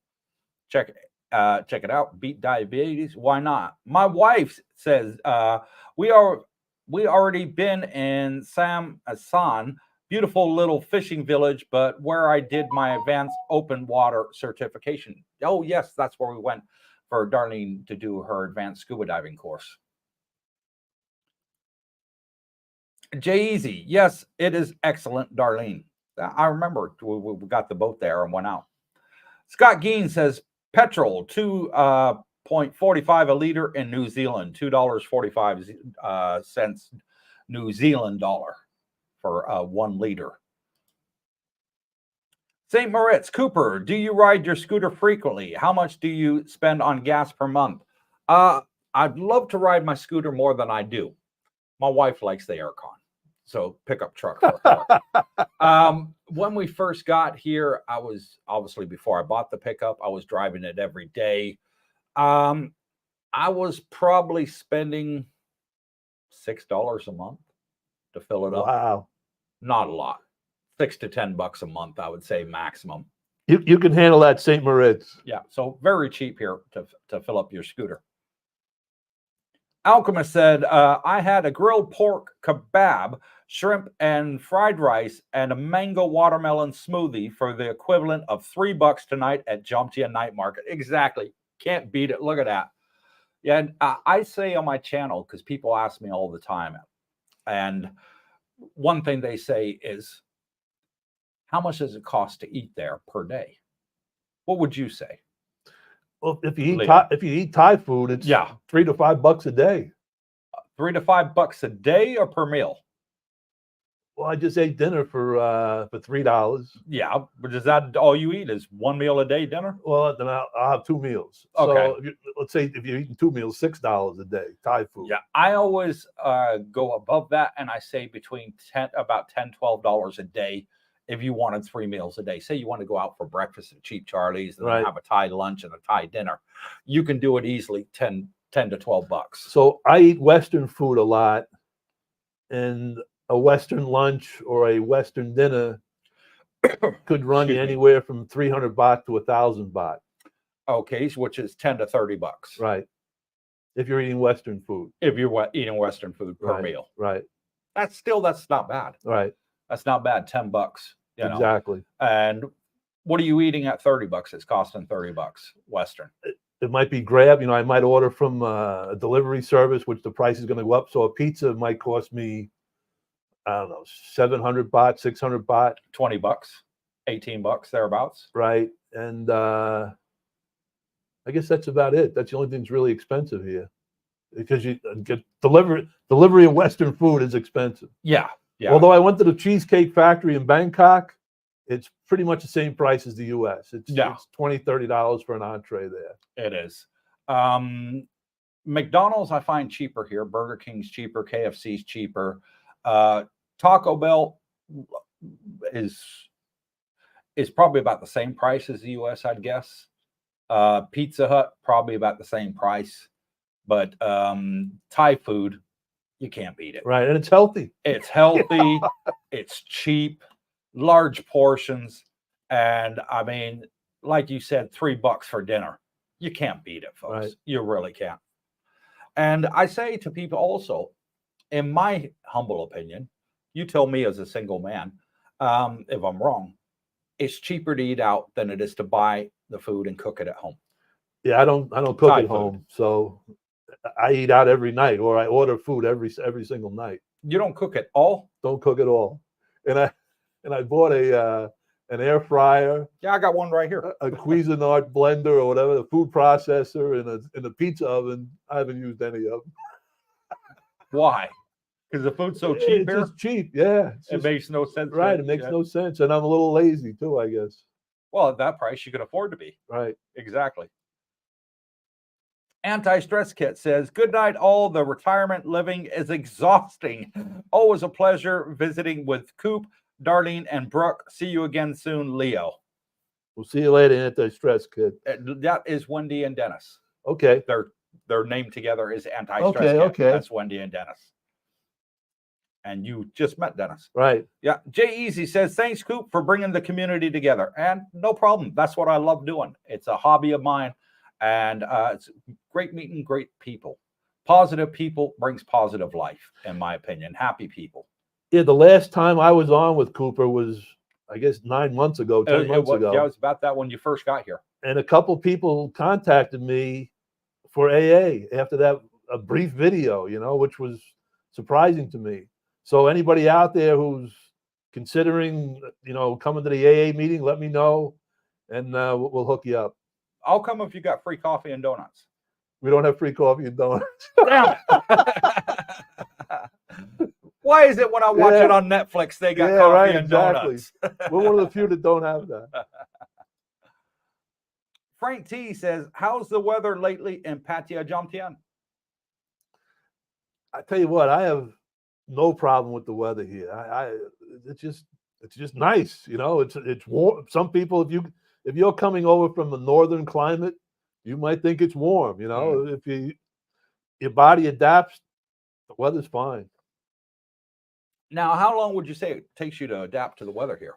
Check it out. Beat diabetes. Why not? My wife says we already been in Sam Asan, beautiful little fishing village, but where I did my advanced open water certification. Oh yes, that's where we went for Darlene to do her advanced scuba diving course. Jay-Easy, yes, it is excellent, Darlene. I remember we got the boat there and went out. Scott Geen says petrol 2.45 a liter in New Zealand, $2.45 New Zealand dollar for 1 liter. St. Moritz, Cooper, do you ride your scooter frequently? How much do you spend on gas per month? I'd love to ride my scooter more than I do. My wife likes the aircon, so pickup truck for her. When we first got here, I was obviously, before I bought the pickup, I was driving it every day. I was probably spending $6 a month to fill it up. Wow. Not a lot. $6 to $10 a month, I would say maximum. You can handle that, St. Moritz. Yeah, so very cheap here to fill up your scooter. Alchemist said, I had a grilled pork kebab, shrimp and fried rice, and a mango watermelon smoothie for the equivalent of $3 tonight at Jomtien Night Market. Exactly. Can't beat it. Look at that. Yeah, and I say on my channel, because people ask me all the time, and one thing they say is, how much does it cost to eat there per day? What would you say? Well, if you eat Thai food, it's $3 to $5 a day. $3 to $5 a day or per meal? Well, I just ate dinner for $3. Yeah, but is that all you eat? Is 1 meal a day dinner? Well, then I'll have 2 meals. Okay. So let's say if you're eating 2 meals, $6 a day, Thai food. Yeah, I always go above that, and I say between about $10, $12 a day. If you wanted 3 meals a day, say you want to go out for breakfast at Cheap Charlie's and then have a Thai lunch and a Thai dinner, you can do it easily, $10 to $12. So I eat Western food a lot, and a Western lunch or a Western dinner could run you anywhere from 300 baht to 1,000 baht. Okay, which is $10 to $30. Right. If you're eating Western food. If you're eating Western food per meal. Right. That's not bad. Right. That's not bad. $10. Exactly. And what are you eating at $30? It's costing $30 Western. It might be Grab. I might order from a delivery service, which the price is going to go up. So a pizza might cost me, I don't know, 700 baht, 600 baht, $20, $18 thereabouts. Right. And I guess that's about it. That's the only thing that's really expensive here, because you get delivery of Western food is expensive. Yeah. Yeah. Although I went to the Cheesecake Factory in Bangkok, it's pretty much the same price as the U.S. It's $20, $30 for an entree there. It is. McDonald's I find cheaper here. Burger King's cheaper. KFC's cheaper. Taco Bell is probably about the same price as the U.S. I'd guess. Pizza Hut probably about the same price, but Thai food, you can't beat it. Right, and it's healthy. It's healthy. It's cheap, large portions, and I mean, like you said, $3 for dinner. You can't beat it, folks. Right. You really can't. And I say to people also, in my humble opinion, you tell me as a single man if I'm wrong, it's cheaper to eat out than it is to buy the food and cook it at home. Yeah, I don't cook Thai at food. home, so I eat out every night, or I order food every single night. You don't cook at all? Don't cook at all. And I bought an air fryer, Yeah, I got one right here. a Cuisinart blender or whatever, the food processor, and a pizza oven. I haven't used any of them. Why? Because the food's so cheap It's here. just cheap. Yeah, it's It just, makes no sense. right. It makes no sense, and I'm a little lazy too, I guess. Well, at that price, you can afford to be. Right. Exactly. Anti-stress kit says, good night all. The retirement living is exhausting. Always a pleasure visiting with Coop, Darlene, and Brooke. See you again soon, Leo. We'll see you later, Anti-Stress Kid. That is Wendy and Dennis. Okay. Their name together is Anti-Stress Kit. Okay. That's Wendy and Dennis. And you just met Dennis. Right. Yeah. Jay Easy says, thanks, Coop, for bringing the community together. And no problem. That's what I love doing. It's a hobby of mine. And it's great meeting great people. Positive people brings positive life, in my opinion. Happy people. Yeah, the last time I was on with Cooper was, I guess, 9 months ago, 10 months ago. Yeah, it was about that when you first got here. And a couple people contacted me for AA after that, a brief video, which was surprising to me. So anybody out there who's considering, coming to the AA meeting, let me know, and we'll hook you up. I'll come if you got free coffee and donuts. We don't have free coffee and donuts. Damn it. Why is it when I watch it on Netflix, they got coffee and donuts? We're one of the few that don't have that. Frank T says, how's the weather lately in Pattaya Jomtien? I tell you what, I have no problem with the weather here. It's just nice, It's warm. Some people, if you're coming over from the northern climate, you might think it's warm. If your body adapts, the weather's fine. Now, how long would you say it takes you to adapt to the weather here?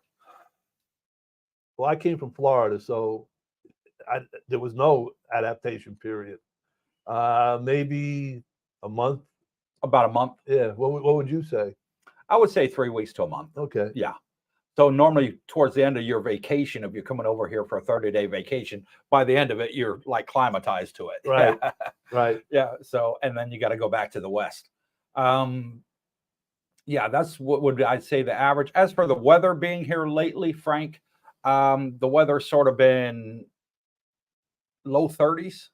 Well, I came from Florida, so there was no adaptation period. Maybe a month. About a month. Yeah. What would you say? I would say 3 weeks to a month. Okay. Yeah. So normally towards the end of your vacation, if you're coming over here for a 30-day vacation, by the end of it, you're like climatized to it. Right. Right. Yeah. So, and then you got to go back to the West. Yeah, that's what would I'd say the average. As for the weather being here lately, Frank, the weather's sort of been low 30s.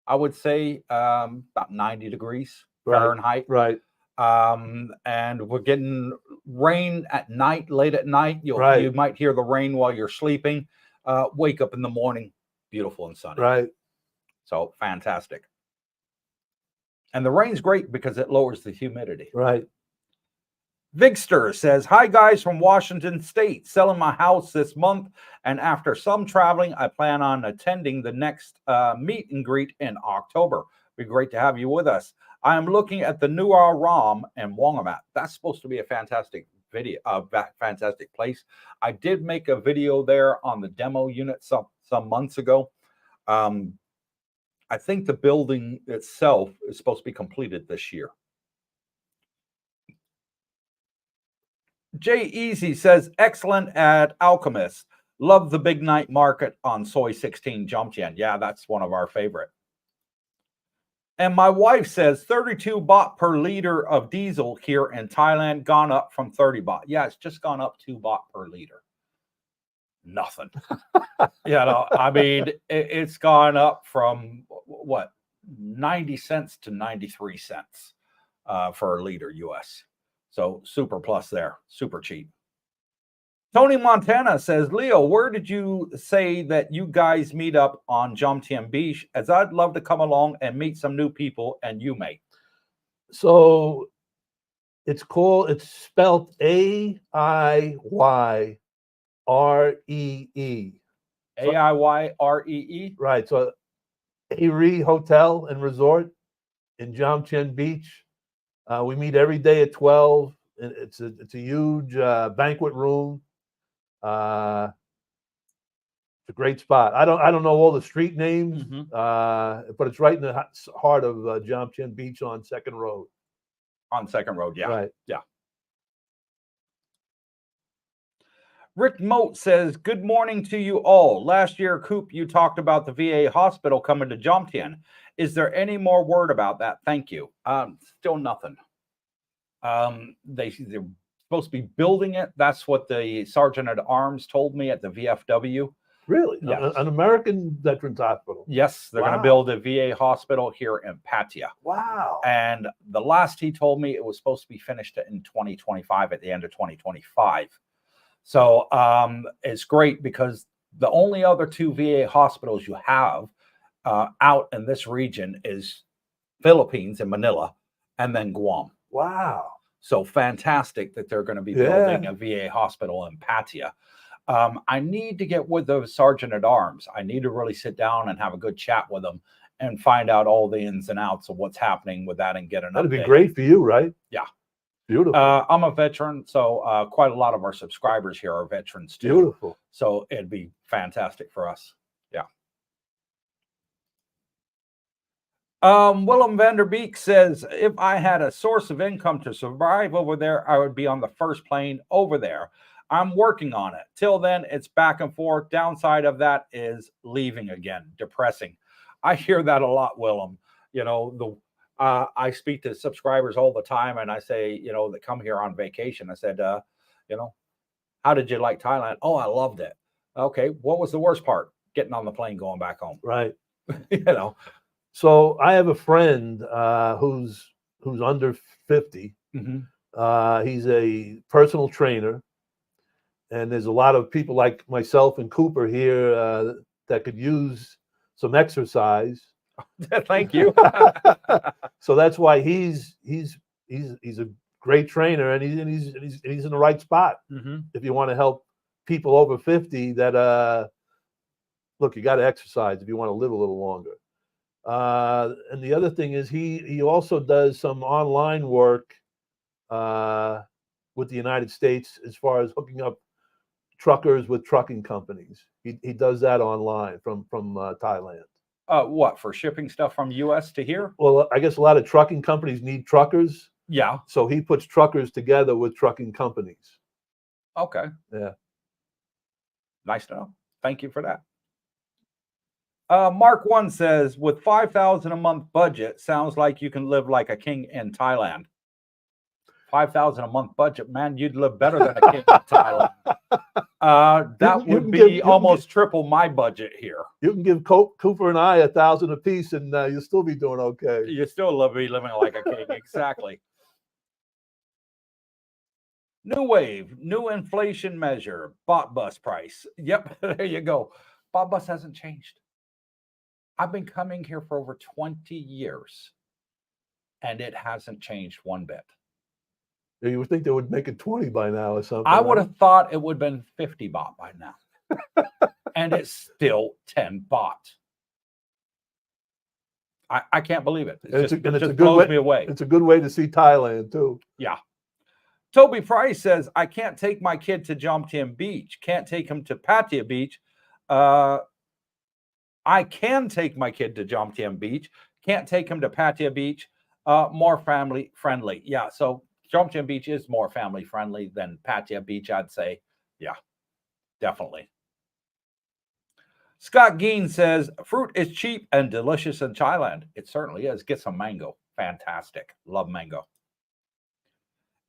I would say about 90 degrees Fahrenheit. Right. And we're getting rain at night, late at night. You might hear the rain while you're sleeping. Wake up in the morning, beautiful and sunny. Right. So fantastic. And the rain's great because it lowers the humidity. Right. Vigster says, hi guys from Washington State, selling my house this month. And after some traveling, I plan on attending the next meet and greet in October. Be great to have you with us. I am looking at the Nuar Ram and Wongamat. That's supposed to be a fantastic video, fantastic place. I did make a video there on the demo unit some months ago. I think the building itself is supposed to be completed this year. Jay Easy says, excellent at Alchemist. Love the big night market on Soy 16 Jomtien. Yeah, that's one of our favorite. And my wife says 32 baht per liter of diesel here in Thailand, gone up from 30 baht. Yeah, it's just gone up 2 baht per liter. Nothing. I mean, it's gone up from what, 90 cents to 93 cents for a liter US. So super plus there, super cheap. Tony Montana says, Leo, where did you say that you guys meet up on Jomtien Beach? As I'd love to come along and meet some new people and you, mate. So it's spelled AIYREE. AIYREE? Right. So Airee Hotel and Resort in Jomtien Beach. We meet every day at 12. It's a huge banquet room. It's a great spot. I don't know all the street names, but it's right in the heart of Jomtien Beach on Second Road. On Second Road, yeah. Right. Yeah. Rick Moat says, "Good morning to you all. Last year, Coop, you talked about the VA hospital coming to Jomtien. Is there any more word about that? Thank you." Still nothing. They're supposed to be building it. That's what the sergeant at arms told me at the VFW. Really? Yes. An American Veterans Hospital? Yes, they're going to build a VA hospital here in Patia. Wow. And the last he told me, it was supposed to be finished in 2025, at the end of 2025. So it's great because the only other two VA hospitals you have out in this region is Philippines and Manila, and then Guam. Wow. So fantastic that they're going to be building a VA hospital in Patia. I need to get with the sergeant at arms. I need to really sit down and have a good chat with them and find out all the ins and outs of what's happening with that and get an That'd update. be great for you, right? Yeah. Beautiful. I'm a veteran, so quite a lot of our subscribers here are veterans too. Beautiful. So it'd be fantastic for us. Yeah. Willem Vanderbeek says, "If I had a source of income to survive over there, I would be on the first plane over there. I'm working on it. Till then, it's back and forth. Downside of that is leaving again. Depressing." I hear that a lot, Willem. You know, I speak to subscribers all the time, and I say, you know, that come here on vacation. I said, you know, how did you like Thailand? Oh, I loved it. Okay, what was the worst part? Getting on the plane, going back home. Right. You know. So I have a friend who's under 50. Mm-hmm. He's a personal trainer, and there's a lot of people like myself and Cooper here that could use some exercise. Thank you. So that's why he's a great trainer, and he's in the right spot. Mm-hmm. If you want to help people over 50, that look, you got to exercise if you want to live a little longer. And the other thing is he also does some online work with the United States as far as hooking up truckers with trucking companies. He does that online from Thailand. What, for shipping stuff from US to here? Well, I guess a lot of trucking companies need truckers. Yeah. So he puts truckers together with trucking companies. Okay. Yeah. Nice to know. Thank you for that. Mark 1 says, "With $5,000 a month budget, sounds like you can live like a king in Thailand." $5,000 a month budget, man, you'd live better than a king in Thailand. That would be almost triple my budget here. You can give Cooper and I $1,000 apiece, and you'll still be doing okay. You still be living like a king, exactly. New wave, new inflation measure, bot bus price. Yep, there you go. Bot bus hasn't changed. I've been coming here for over 20 years, and it hasn't changed one bit. You would think they would make it 20 by now or something. I would have thought it would have been 50 baht by now. And it's still 10 baht. I can't believe it. It just blows me away. It's a good way to see Thailand, too. Yeah. Toby Price says, "I can't take my kid to Jomtien Beach. Can't take him to Pattaya Beach. I can take my kid to Jomtien Beach. Can't take him to Pattaya Beach. More family friendly." Yeah, so Jomtien Beach is more family friendly than Pattaya Beach, I'd say. Yeah, definitely. Scott Geen says, "Fruit is cheap and delicious in Thailand." It certainly is. Get some mango. Fantastic. Love mango.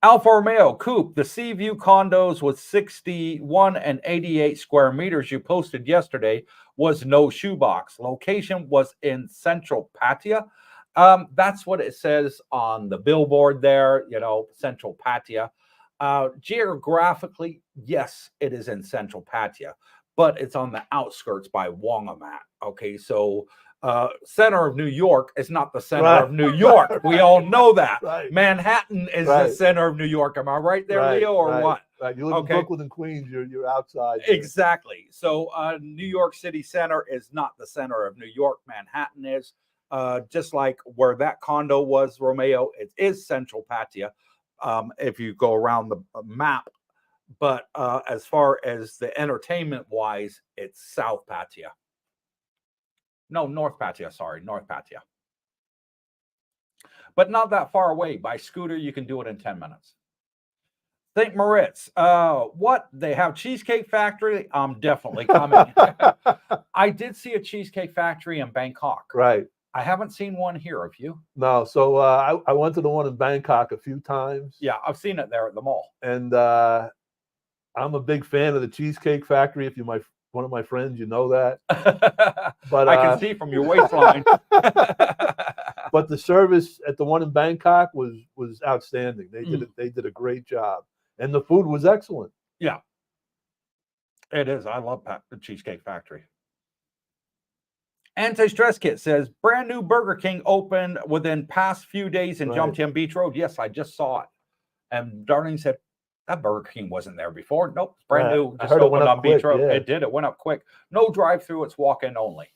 Alfa Romeo Coupe, the Seaview condos with 61 and 88 square meters you posted yesterday was no shoebox. Location was in central Pattaya. That's what it says on the billboard there, you know, central Pattaya. Geographically, yes, it is in central Pattaya, but it's on the outskirts by Wongamat. Okay, so center of New York is not the center of New York. We all know that. Right. Manhattan is the center of New York. Am I right there, Leo, or what? Right. You live in Brooklyn and Queens, you're outside. Exactly. So New York City Center is not the center of New York. Manhattan is. Just like where that condo was, Romeo, it is central Pattaya if you go around the map. But as far as the entertainment wise, it's South Pattaya. No, North Pattaya, sorry, North Pattaya. But not that far away. By scooter, you can do it in 10 minutes. St. Moritz. What? They have Cheesecake Factory? I'm definitely coming. I did see a Cheesecake Factory in Bangkok. Right. I haven't seen one here. Have you? No. So I went to the one in Bangkok a few times. Yeah, I've seen it there at the mall. And I'm a big fan of the Cheesecake Factory. If you're one of my friends, you know that. But I can see from your waistline. But the service at the one in Bangkok was outstanding. They did a great job, and the food was excellent. Yeah, it is. I love the Cheesecake Factory. Anti-stress kit says brand new Burger King opened within past few days in Jomtien Beach Road. Yes, I just saw it. And Darlene said that Burger King wasn't there before. Nope, it's brand new. Just opened on Beach Road. Yeah. It did. It went up quick. No drive-through. It's walk-in only.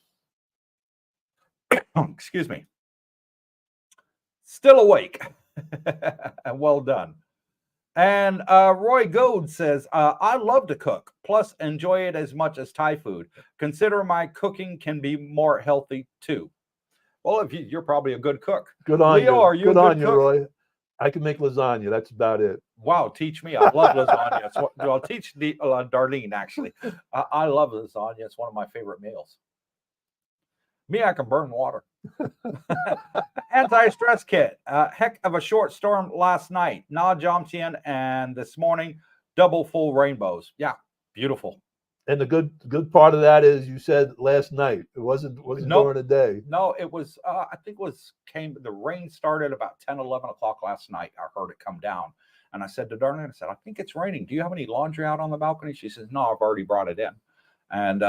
Excuse me. Still awake. Well done. And Roy Goad says, I love to cook, plus enjoy it as much as Thai food. Consider my cooking can be more healthy too. Well, if you're probably a good cook. Good on Leo, you. Are you good a on good you, cook? Roy. I can make lasagna. That's about it. Wow, teach me. I love lasagna. I'll teach Darlene, actually. I love lasagna. It's one of my favorite meals. Me, I can burn water. Anti-stress kit. Heck of a short storm last night. Na Jomtien, and this morning, double full rainbows. Yeah, beautiful. And the good part of that is you said last night. It wasn't during the day. No, it was, I think the rain started about 10, 11 o'clock last night. I heard it come down. And I said to Darlene, I think it's raining. Do you have any laundry out on the balcony? She says, no, I've already brought it in. And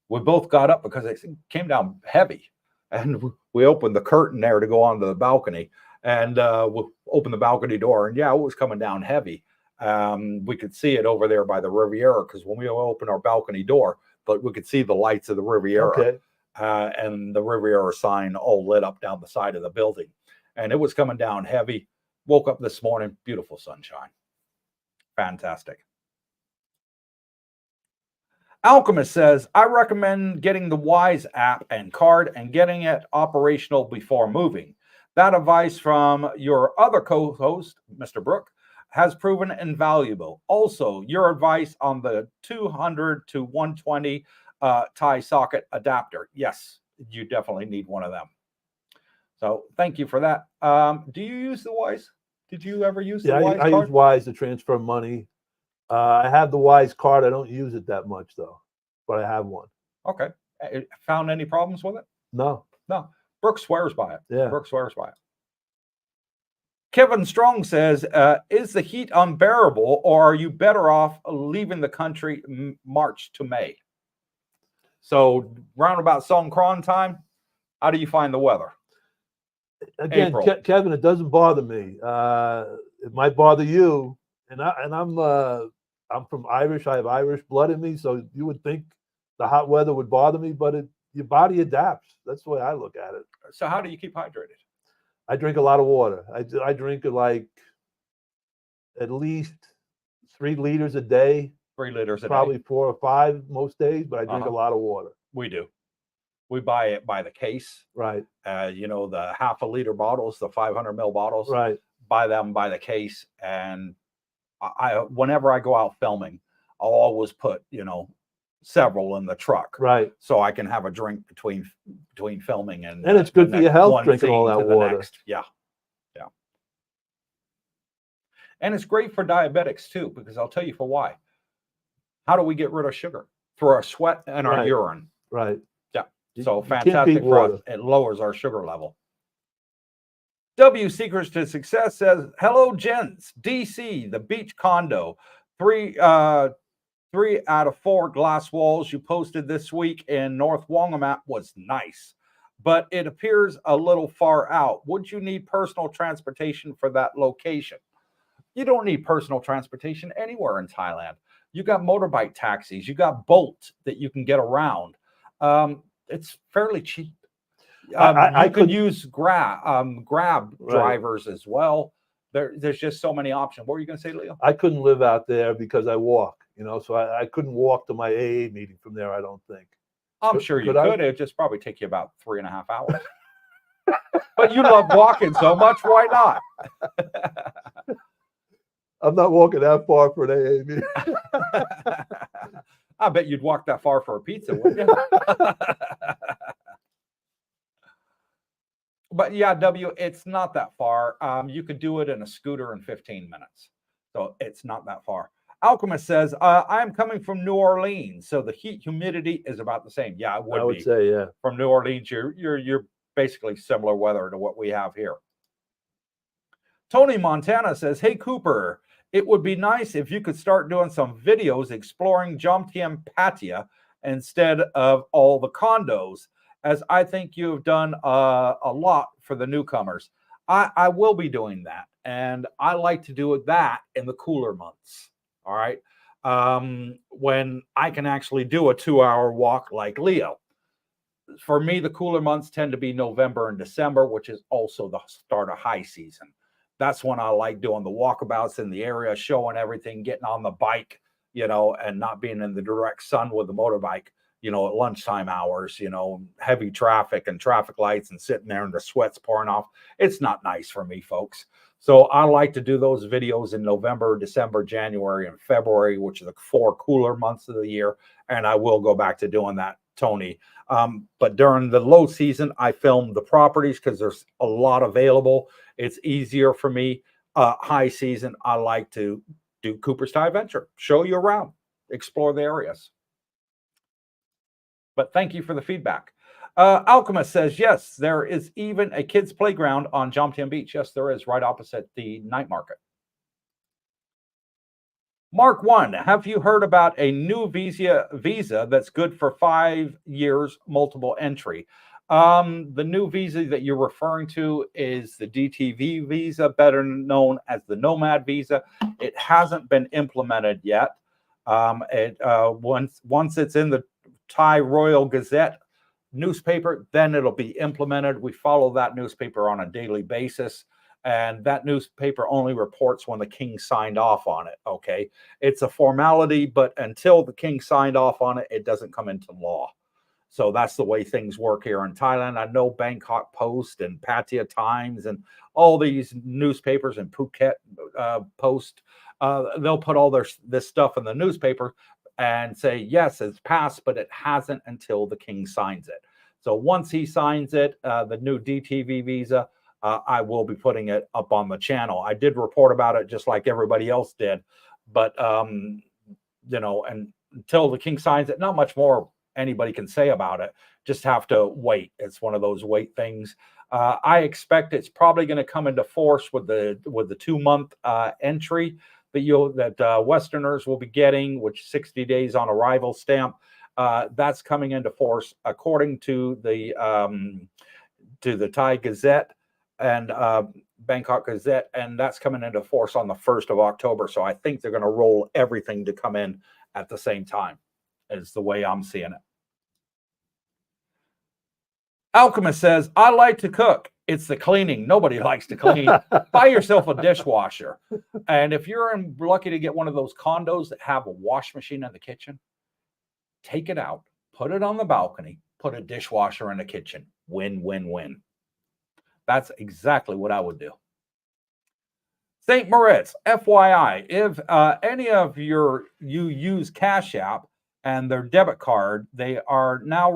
we both got up because it came down heavy. And we opened the curtain there to go onto the balcony. And we opened the balcony door. And yeah, it was coming down heavy. We could see it over there by the Riviera because when we opened our balcony door, but we could see the lights of the Riviera and the Riviera sign all lit up down the side of the building. And it was coming down heavy. Woke up this morning, beautiful sunshine. Fantastic. Alchemist says, I recommend getting the Wise app and card and getting it operational before moving. That advice from your other co-host, Mr. Brook, has proven invaluable. Also, your advice on the 200 to 120 tie socket adapter. Yes, you definitely need one of them. So thank you for that. Do you use the Wise? Did you ever use the Wise card? I use Wise to transfer money. I have the Wise card. I don't use it that much, though, but I have one. Okay. Found any problems with it? No. Brooke swears by it. Yeah. Brooke swears by it. Kevin Strong says, is the heat unbearable, or are you better off leaving the country March to May? So roundabout Songkran time, how do you find the weather? Again, Kevin, it doesn't bother me. It might bother you. And I'm from Irish. I have Irish blood in me, so you would think the hot weather would bother me, but your body adapts. That's the way I look at it. So how do you keep hydrated? I drink a lot of water. I drink like at least 3 liters a day. 3 liters a day. Probably 4 or 5 most days, but I drink a lot of water. We do. We buy it by the case. Right. The half a liter bottles, the 500 ml bottles. Right. Buy them by the case. And whenever I go out filming, I'll always put, several in the truck. Right. So I can have a drink between filming and it's good for your health drinking all that water. Yeah. And it's great for diabetics too, because I'll tell you for why. How do we get rid of sugar? Through our sweat and our urine. Right. Yeah. So fantastic for us. It lowers our sugar level. W Secrets to Success says, hello, gents. DC, the beach condo. 3 out of 4 glass walls you posted this week in North Wongamat was nice, but it appears a little far out. Would you need personal transportation for that location? You don't need personal transportation anywhere in Thailand. You got motorbike taxis. You got Bolt that you can get around. It's fairly cheap. I could use Grab drivers as well. There's just so many options. What were you going to say, Leo? I couldn't live out there because I walk, so I couldn't walk to my AA meeting from there, I don't think. I'm sure you could. It'd just probably take you about 3.5 hours. But you love walking so much, why not? I'm not walking that far for an AA meeting. I bet you'd walk that far for a pizza, wouldn't you? But yeah, W, it's not that far. You could do it in a scooter in 15 minutes. So it's not that far. Alchemist says, I'm coming from New Orleans, so the heat humidity is about the same. Yeah, it would I would be. say, yeah. From New Orleans, you're basically similar weather to what we have here. Tony Montana says, hey Cooper, it would be nice if you could start doing some videos exploring Jomtien Pattaya instead of all the condos, as I think you've done a lot for the newcomers. I will be doing that, and I like to do that in the cooler months. All right. When I can actually do a 2-hour walk like Leo. For me, the cooler months tend to be November and December, which is also the start of high season. That's when I like doing the walkabouts in the area, showing everything, getting on the bike, and not being in the direct sun with the motorbike, at lunchtime hours, heavy traffic and traffic lights and sitting there and the sweat's pouring off. It's not nice for me, folks. So I like to do those videos in November, December, January, and February, which are the 4 cooler months of the year. And I will go back to doing that, Tony. But during the low season, I film the properties because there's a lot available. It's easier for me. High season, I like to do Cooper's Thai Adventure, show you around, explore the areas. But thank you for the feedback. Alchemist says, yes, there is even a kids' playground on Jomtien Beach. Yes, there is, right opposite the night market. Mark 1, have you heard about a new visa that's good for 5 years, multiple entry? The new visa that you're referring to is the DTV visa, better known as the Nomad visa. It hasn't been implemented yet. Once it's in the Thai Royal Gazette newspaper, then it'll be implemented. We follow that newspaper on a daily basis, and that newspaper only reports when the king signed off on it. Okay, it's a formality, but until the king signed off on it, it doesn't come into law. So that's the way things work here in Thailand. I know Bangkok Post and Pattaya Times and all these newspapers and Phuket Post, they'll put all this stuff in the newspaper and say, yes, it's passed, but it hasn't until the king signs it. So once he signs it, the new DTV visa, I will be putting it up on the channel. I did report about it just like everybody else did, but and until the king signs it, not much more anybody can say about it. Just have to wait. It's one of those wait things. I expect it's probably going to come into force with the 2-month entry that Westerners will be getting, which 60 days on arrival stamp. That's coming into force according to the Thai Gazette and Bangkok Gazette, and that's coming into force on the 1st of October. So I think they're going to roll everything to come in at the same time, is the way I'm seeing it. Alchemist says, I like to cook. It's the cleaning. Nobody likes to clean. Buy yourself a dishwasher. And if you're lucky to get one of those condos that have a wash machine in the kitchen, take it out, put it on the balcony, put a dishwasher in the kitchen. Win, win, win. That's exactly what I would do. St. Moritz, FYI, if any of you use Cash App and their debit card, they are now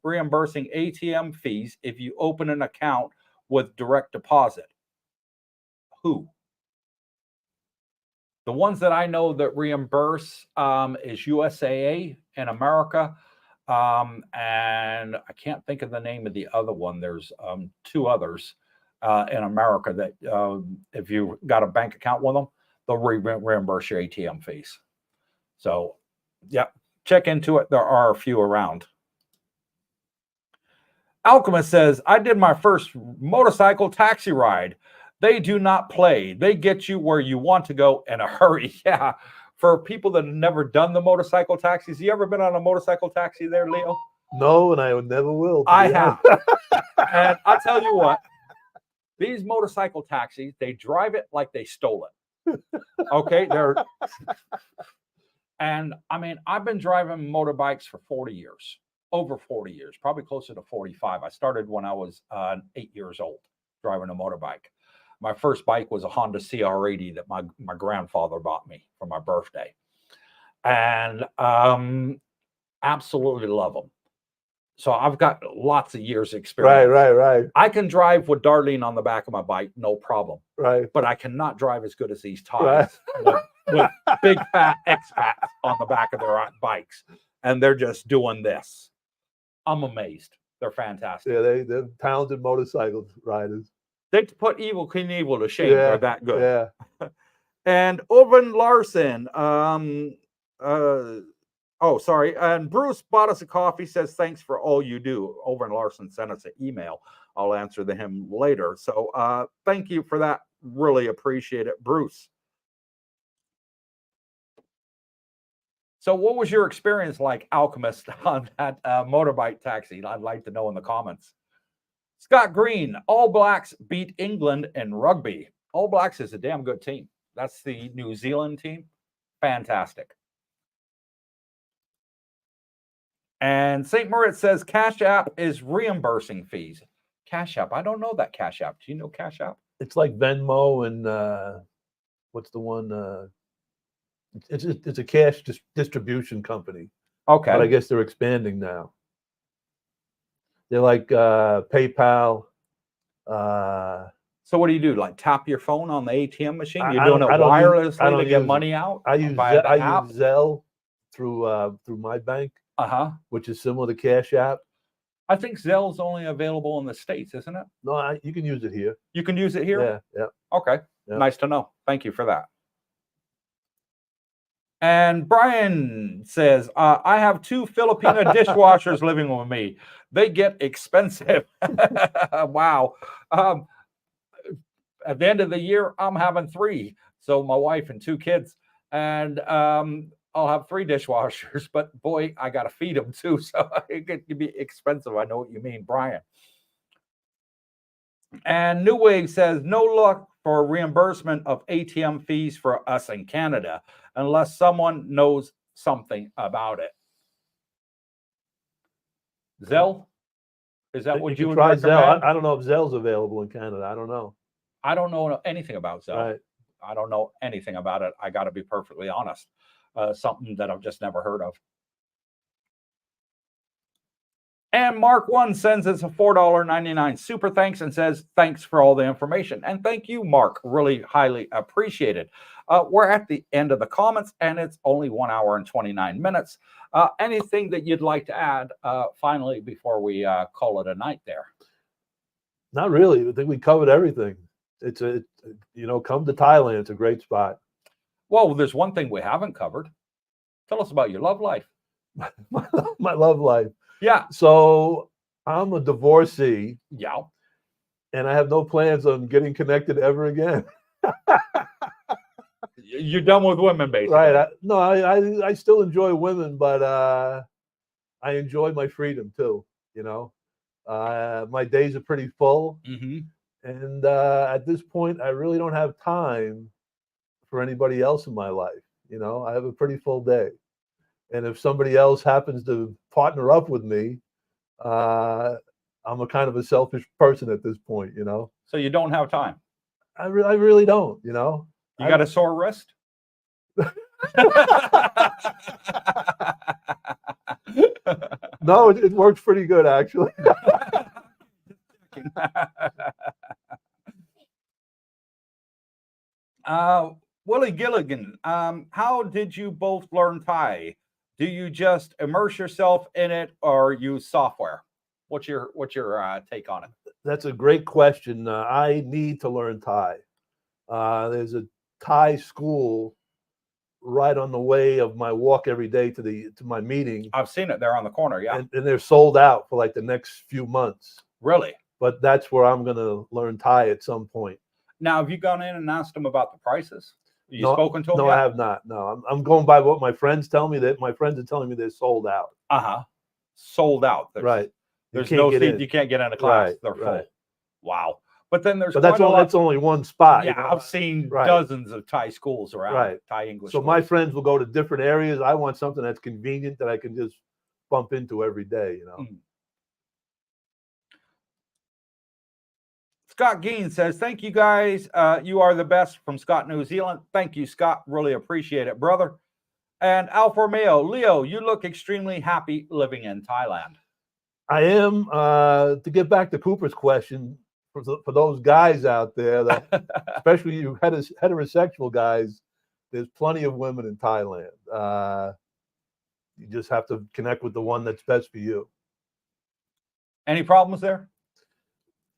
reimbursing ATM fees if you open an account with direct deposit. Who? The ones that I know that reimburse is USAA in America. And I can't think of the name of the other one. There's 2 others in America that if you got a bank account with them, they'll reimburse your ATM fees. So, yeah, check into it. There are a few around. Alchemist says, I did my first motorcycle taxi ride. They do not play. They get you where you want to go in a hurry. Yeah. For people that have never done the motorcycle taxis, you ever been on a motorcycle taxi there, Leo? No, and I never will. I have. And I'll tell you what, these motorcycle taxis, they drive it like they stole it. Okay. And I mean, I've been driving motorbikes for 40 years, over 40 years, probably closer to 45. I started when I was 8 years old driving a motorbike. My first bike was a Honda CR80 that my grandfather bought me for my birthday, and absolutely love them. So I've got lots of years experience. Right. I can drive with Darlene on the back of my bike, no problem. Right. But I cannot drive as good as these Right. ties with big fat expats on the back of their bikes, and they're just doing this. I'm amazed. They're fantastic. Yeah, they're talented motorcycle riders. They put Evil Knievel to shame. Yeah, They're that good. Yeah. And Owen Larson, oh, sorry. And Bruce bought us a coffee, says, thanks for all you do. Owen Larson sent us an email. I'll answer him later. So thank you for that. Really appreciate it, Bruce. So what was your experience like, Alchemist, on that motorbike taxi? I'd like to know in the comments. Scott Green, All Blacks beat England in rugby. All Blacks is a damn good team. That's the New Zealand team. Fantastic. And St. Moritz says Cash App is reimbursing fees. Cash App. I don't know that Cash App. Do you know Cash App? It's like Venmo and what's the one? It's a cash distribution company. Okay. But I guess they're expanding now. They're like PayPal. So what do you do? Like tap your phone on the ATM machine? You're I doing it don't wirelessly to get money out? I use Zelle through my bank, which is similar to Cash App. I think Zelle's only available in the States, isn't it? No, you can use it here. You can use it here? Yeah. Okay. Yeah. Nice to know. Thank you for that. And Brian says, I have 2 Filipino dishwashers living with me. They get expensive. Wow. At the end of the year, I'm having 3. So my wife and 2 kids. And I'll have 3 dishwashers. But boy, I got to feed them too. So it could be expensive. I know what you mean, Brian. And New Wave says, no luck for reimbursement of ATM fees for us in Canada unless someone knows something about it. Zelle? Is that what you would try recommend? Zelle. I don't know if Zelle's available in Canada. I don't know. I don't know anything about Zelle. Right. I don't know anything about it. I got to be perfectly honest. Something that I've just never heard of. And Mark 1 sends us a $4.99 super thanks and says, thanks for all the information. And thank you, Mark. Really highly appreciated. We're at the end of the comments, and it's only 1 hour and 29 minutes. Anything that you'd like to add finally before we call it a night there? Not really. I think we covered everything. Come to Thailand. It's a great spot. Well, there's one thing we haven't covered. Tell us about your love life. My love life. Yeah. So I'm a divorcee. Yeah. And I have no plans on getting connected ever again. You're done with women, basically. Right. I still enjoy women, but I enjoy my freedom too. My days are pretty full. Mm-hmm. And at this point, I really don't have time for anybody else in my life. I have a pretty full day. And if somebody else happens to partner up with me, I'm a kind of a selfish person at this point, So you don't have time? I really don't, You got a sore wrist? No, it works pretty good, actually. Willie Gilligan, how did you both learn Thai? Do you just immerse yourself in it or use software? What's your take on it? That's a great question. I need to learn Thai. There's a Thai school right on the way of my walk every day to my meeting. I've seen it. They're on the corner, yeah. And they're sold out for like the next few months. Really? But that's where I'm going to learn Thai at some point. Now, have you gone in and asked them about the prices? Spoken to them? No, yet? I have not. No, I'm going by what my friends tell me. That my friends are telling me they're sold out. Sold out. Right. There's no seat. You can't get in a class. Right, they're full. Right. Wow. But then that's only one spot. Yeah, I've seen dozens of Thai schools around. Right. Thai English. So my friends will go to different areas. I want something that's convenient that I can just bump into every day. Scott Geen says, thank you guys. You are the best from Scott, New Zealand. Thank you, Scott. Really appreciate it, brother. And Alfa Romeo, Leo, you look extremely happy living in Thailand. I am. To get back to Cooper's question, for those guys out there, that especially you heterosexual guys, there's plenty of women in Thailand. You just have to connect with the one that's best for you. Any problems there?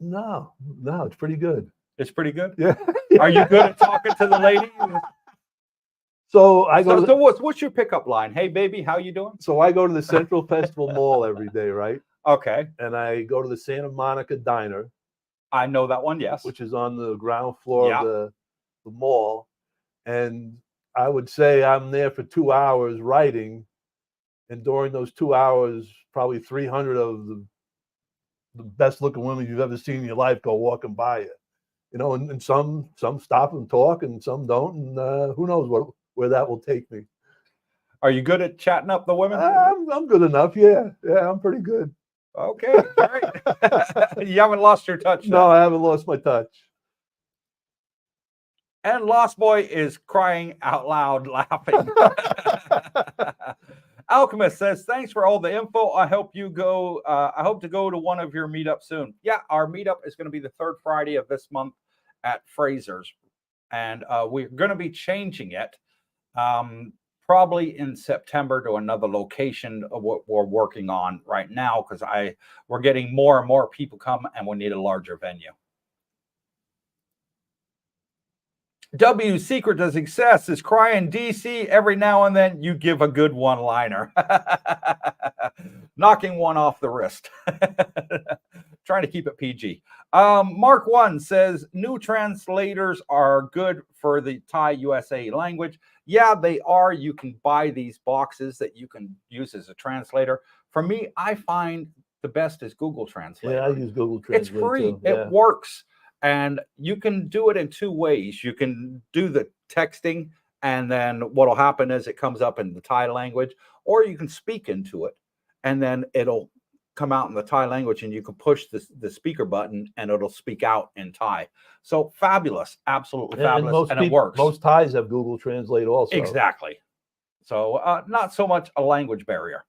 No, it's pretty good. It's pretty good. Yeah. Are you good at talking to the lady? So I go. So what's your pickup line? Hey, baby, how you doing? So I go to the Central Festival Mall every day, right? Okay. And I go to the Santa Monica Diner. I know that one, yes. Which is on the ground floor of the mall. And I would say I'm there for 2 hours writing. And during those 2 hours, probably 300 of the best looking women you've ever seen in your life go walking by you. You know, and some stop and talk and some don't. And who knows where that will take me. Are you good at chatting up the women? I'm good enough. Yeah, I'm pretty good. Okay, great. You haven't lost your touch. No, I haven't lost my touch. And Lost Boy is crying out loud, laughing. Alchemist says, thanks for all the info. I hope to go to one of your meetups soon. Yeah, our meetup is going to be the third Friday of this month at Fraser's. And we're going to be changing it probably in September to another location of what we're working on right now, because we're getting more and more people come and we need a larger venue. W secret to success is crying DC every now and then. You give a good one-liner. Knocking one off the wrist. Trying to keep it PG. Mark 1 says new translators are good for the Thai USA language. Yeah, they are. You can buy these boxes that you can use as a translator. For me, I find the best is Google Translate. Yeah, I use Google Translate. It's free. Too. Yeah. It works. And you can do it in two ways. You can do the texting, and then what'll happen is it comes up in the Thai language, or you can speak into it, and then it'll come out in the Thai language, and you can push the speaker button, and it'll speak out in Thai. So fabulous, absolutely fabulous, and it works. Most Thais have Google Translate also. Exactly. So not so much a language barrier.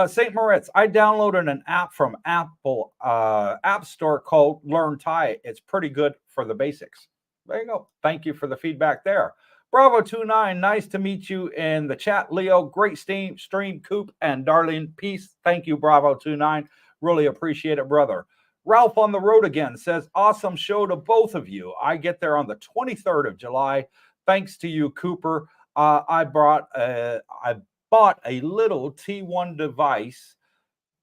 St. Moritz, I downloaded an app from Apple App Store called Learn Thai. It's pretty good for the basics. There you go. Thank you for the feedback there. Bravo29, nice to meet you in the chat. Leo, great stream, Coop, and Darlene, peace. Thank you, Bravo29. Really appreciate it, brother. Ralph on the road again says, awesome show to both of you. I get there on the 23rd of July. Thanks to you, Cooper. I bought a little T1 device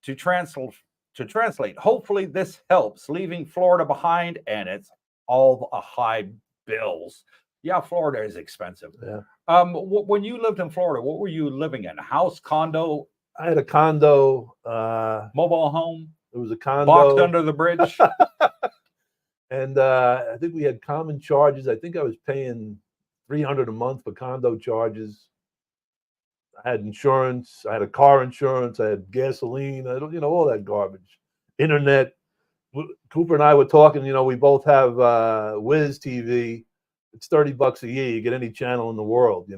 to translate. Hopefully this helps. Leaving Florida behind, and it's all a high bills. Yeah, Florida is expensive. Yeah. When you lived in Florida, what were you living in? A house, condo? I had a condo. Mobile home? It was a condo. Boxed under the bridge? And I think we had common charges. I think I was paying $300 a month for condo charges. I had insurance. I had a car insurance. I had gasoline. All that garbage. Internet. Cooper and I were talking. We both have Wiz TV. It's $30 a year. You get any channel in the world.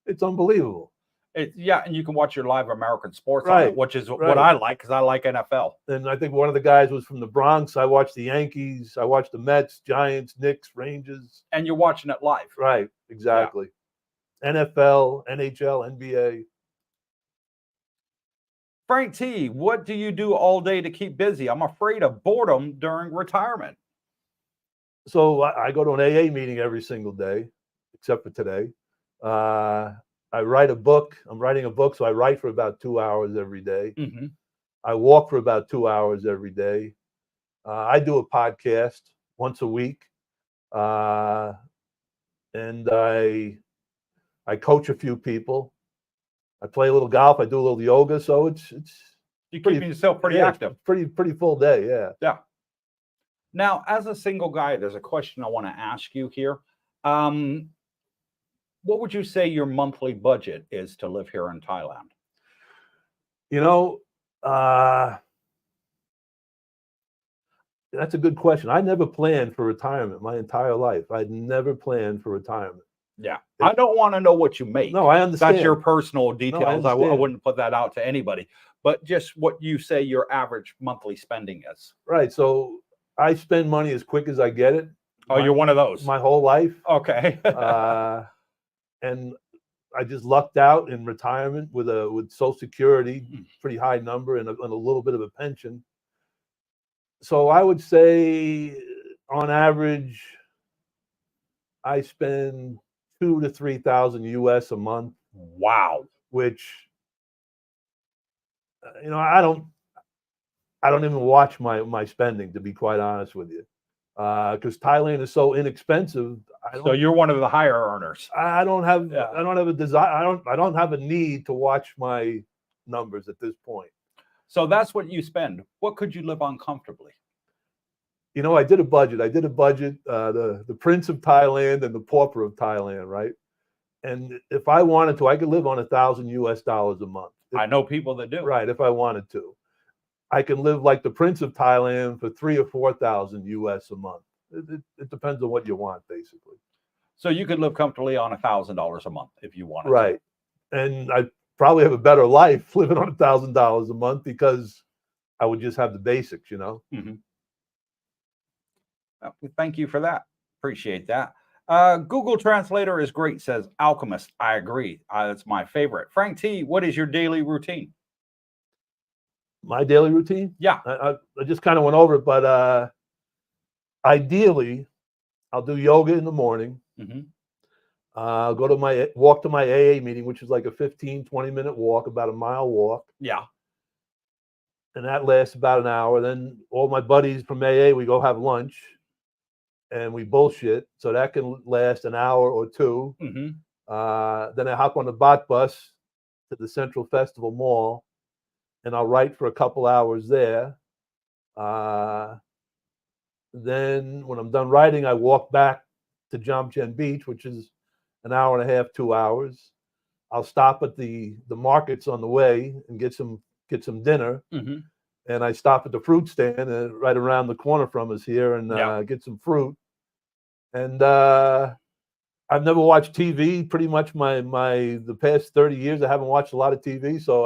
It's unbelievable. And you can watch your live American sports right, on it, which is what I like, because I like NFL. And I think one of the guys was from the Bronx. I watched the Yankees. I watched the Mets, Giants, Knicks, Rangers. And you're watching it live. Right, exactly. Yeah. NFL, NHL, NBA. Frank T, what do you do all day to keep busy? I'm afraid of boredom during retirement. So I go to an AA meeting every single day, except for today. I write a book. I'm writing a book, so I write for about 2 hours every day. Mm-hmm. I walk for about 2 hours every day. I do a podcast once a week. And I coach a few people. I play a little golf. I do a little yoga. So it's you're keeping yourself pretty active. Pretty full day. Yeah. Yeah. Now, as a single guy, there's a question I want to ask you here. What would you say your monthly budget is to live here in Thailand? That's a good question. I never planned for retirement my entire life. I'd never planned for retirement. Yeah. I don't want to know what you make. No, I understand. That's your personal No, I details. I understand. wouldn't put that out to anybody. But just what you say your average monthly spending is. Right. So I spend money as quick as I get it. Oh, you're one of those. My whole life. Okay. And I just lucked out in retirement with Social Security, pretty high number, and a little bit of a pension. So I would say, on average, I spend $2,000 to $3,000 US a month. Wow. Which, I don't even watch my spending, to be quite honest with you, because Thailand is so inexpensive. So you're one of the higher earners. I don't have a desire. I don't have a need to watch my numbers at this point. So that's what you spend. What could you live on comfortably? I did a budget. The Prince of Thailand and the Pauper of Thailand, right? And if I wanted to, I could live on $1,000 US a month. I know people that do. Right, if I wanted to. I can live like the Prince of Thailand for $3,000 or $4,000 US a month. It depends on what you want, basically. So you could live comfortably on $1,000 a month if you wanted. Right, and I probably have a better life living on $1,000 a month because I would just have the basics, Mm-hmm. Thank you for that. Appreciate that. Google Translator is great, says Alchemist. I agree. That's my favorite. Frank T, what is your daily routine? My daily routine? Yeah. I just kind of went over it, but ideally, I'll do yoga in the morning. Mm-hmm. I'll walk to my AA meeting, which is like a 15, 20-minute walk, about a mile walk. Yeah. And that lasts about an hour. Then all my buddies from AA, we go have lunch. And we bullshit, so that can last an hour or two. Mm-hmm. Then I hop on the BOT bus to the Central Festival Mall, and I'll write for a couple hours there. Then when I'm done writing, I walk back to Jomtien Beach, which is an hour and a half, 2 hours. I'll stop at the markets on the way and get some dinner. Mm-hmm. And I stop at the fruit stand right around the corner from us here and get some fruit. And I've never watched TV. Pretty much the past 30 years, I haven't watched a lot of TV. So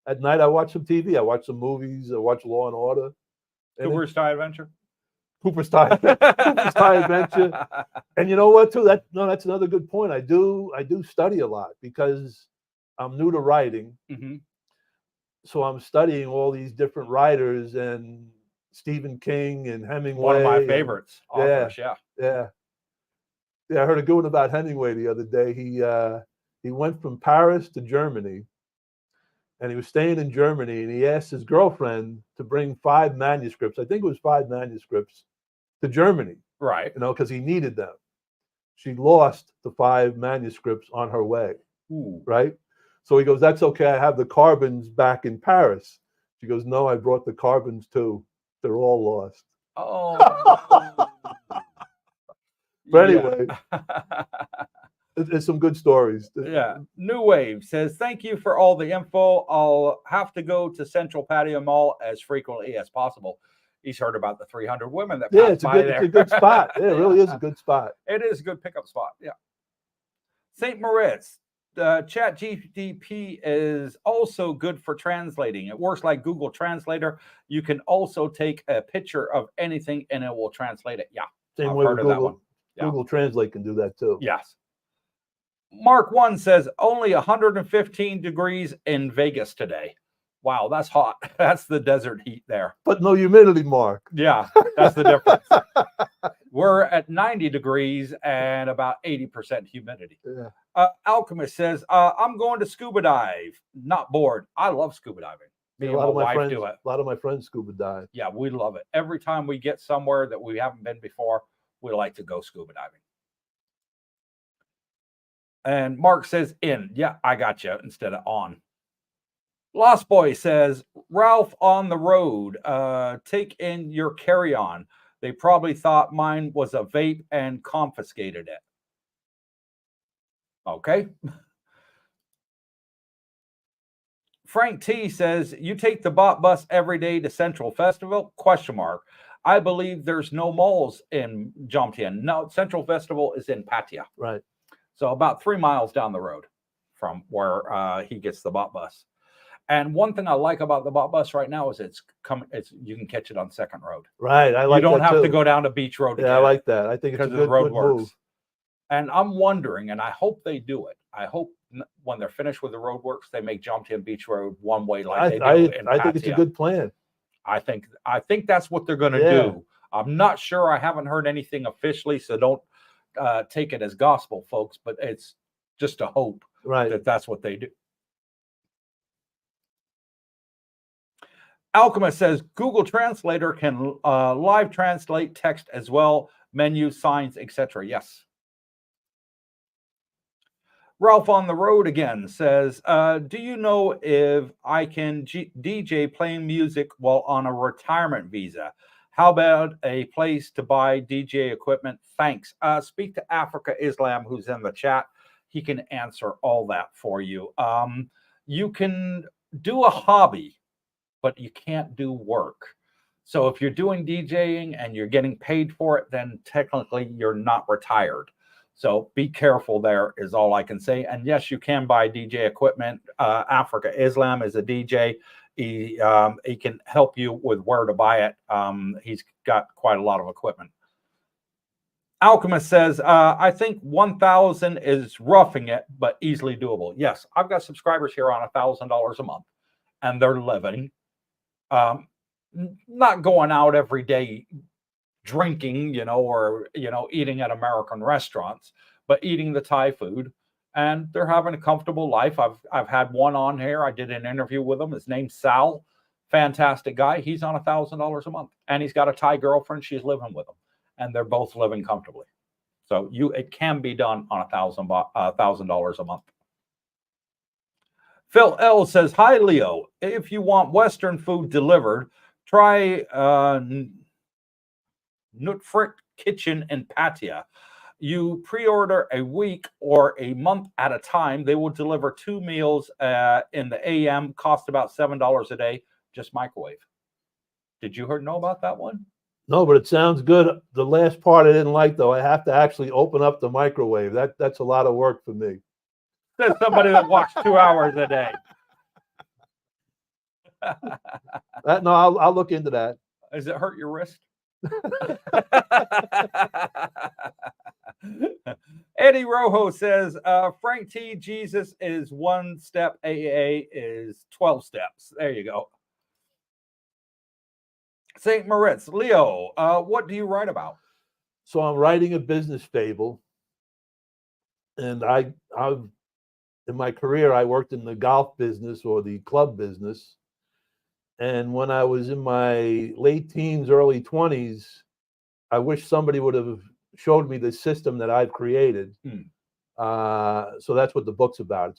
at night I watch some TV. I watch some movies. I watch Law and Order. Cooper's Thai Adventure. Cooper's Thai Adventure. And you know what, too? That's another good point. I do study a lot because I'm new to writing. Mm-hmm. So I'm studying all these different writers and Stephen King and Hemingway. One of my favorites. Authors, yeah. I heard a good one about Hemingway the other day. He went from Paris to Germany, and he was staying in Germany, and he asked his girlfriend to bring 5 manuscripts. I think it was 5 manuscripts to Germany. Right. Because he needed them. She lost the 5 manuscripts on her way. Ooh. Right? So he goes, that's okay. I have the carbons back in Paris. She goes, no, I brought the carbons too. They're all lost. Oh. But anyway, there's some good stories. Yeah. New Wave says, thank you for all the info. I'll have to go to Central Patio Mall as frequently as possible. He's heard about the 300 women that pass by there. It's a good spot. Yeah, it really is a good spot. It is a good pickup spot. Yeah. St. Moritz. ChatGPT is also good for translating. It works like Google Translator. You can also take a picture of anything and it will translate it. Yeah. Same way with Google. Google Translate can do that too. Yes. Mark 1 says only 115 degrees in Vegas today. Wow, that's hot. That's the desert heat there. But no humidity, Mark. Yeah, that's the difference. We're at 90 degrees and about 80% humidity. Yeah. Alchemist says, I'm going to scuba dive. Not bored. I love scuba diving. Me and my wife do it. A lot of my friends scuba dive. Yeah, we love it. Every time we get somewhere that we haven't been before, we like to go scuba diving. And Mark says in. Yeah, I got you instead of on. Lost Boy says, Ralph on the road, take in your carry-on. They probably thought mine was a vape and confiscated it. Okay. Frank T says, you take the bot bus every day to Central Festival? ? I believe there's no malls in Jomtien. No, Central Festival is in Pattaya. Right. So about 3 miles down the road from where he gets the bot bus. And one thing I like about the bot bus right now is it's you can catch it on Second Road. Right. I like you don't that have too. to go down to Beach Road. Yeah, I like that. I think it's a because the road good works. move. And I'm wondering, and I hope they do it. I hope when they're finished with the road works, they make Jomtien Beach Road one way like they do in Pattaya. I think it's a good plan. I think that's what they're going to do. I'm not sure. I haven't heard anything officially, so don't take it as gospel, folks. But it's just a hope that that's what they do. Alchemist says Google Translator can live translate text as well, menu, signs, etc. Yes. Ralph on the road again says, do you know if I can DJ playing music while on a retirement visa? How about a place to buy DJ equipment? Thanks. Speak to Africa Islam, who's in the chat. He can answer all that for you. You can do a hobby, but you can't do work. So if you're doing DJing and you're getting paid for it, then technically you're not retired. So be careful there is all I can say. And yes, you can buy DJ equipment. Africa Islam is a DJ. He can help you with where to buy it. He's got quite a lot of equipment. Alchemist says, I think 1,000 is roughing it, but easily doable. Yes, I've got subscribers here on $1,000 a month, and they're living. Not going out every day drinking, or, eating at American restaurants, but eating the Thai food, and they're having a comfortable life. I've had one on here. I did an interview with him. His name's Sal. Fantastic guy. He's on $1,000 a month, and he's got a Thai girlfriend. She's living with him, and they're both living comfortably. So it can be done on $1,000 a month. Phil L says, hi, Leo. If you want Western food delivered, try Nutfrick Kitchen in Pattaya. You pre-order a week or a month at a time. They will deliver 2 meals in the AM, cost about $7 a day, just microwave. Did you know about that one? No, but it sounds good. The last part I didn't like, though. I have to actually open up the microwave. That's a lot of work for me. Says somebody that walks 2 hours a day. No, I'll look into that. Does it hurt your wrist? Eddie Rojo says, Frank T, Jesus is 1 step, AAA is 12 steps. There you go. St. Moritz, Leo, what do you write about? So I'm writing a business fable, and I've in my career I worked in the golf business or the club business. And when I was in my late teens, early 20s, I wish somebody would have showed me the system that I've created. So that's what the book's about.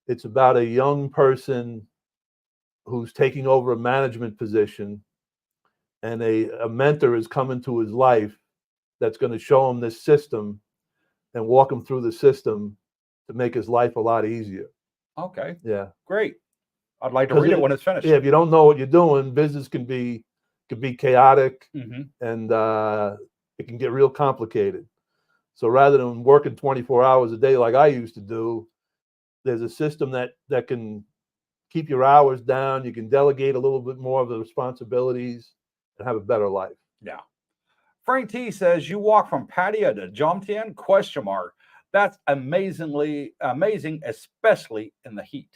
It's about a young person who's taking over a management position, and a mentor is coming to his life that's going to show him this system and walk him through the system to make his life a lot easier. Okay. Yeah. Great. I'd like to read it when it's finished. Yeah, if you don't know what you're doing, business can be chaotic, and it can get real complicated. So rather than working 24 hours a day like I used to do, there's a system that can keep your hours down. You can delegate a little bit more of the responsibilities and have a better life. Yeah. Frank T says, you walk from Pattaya to Jomtien? ? That's amazing, especially in the heat.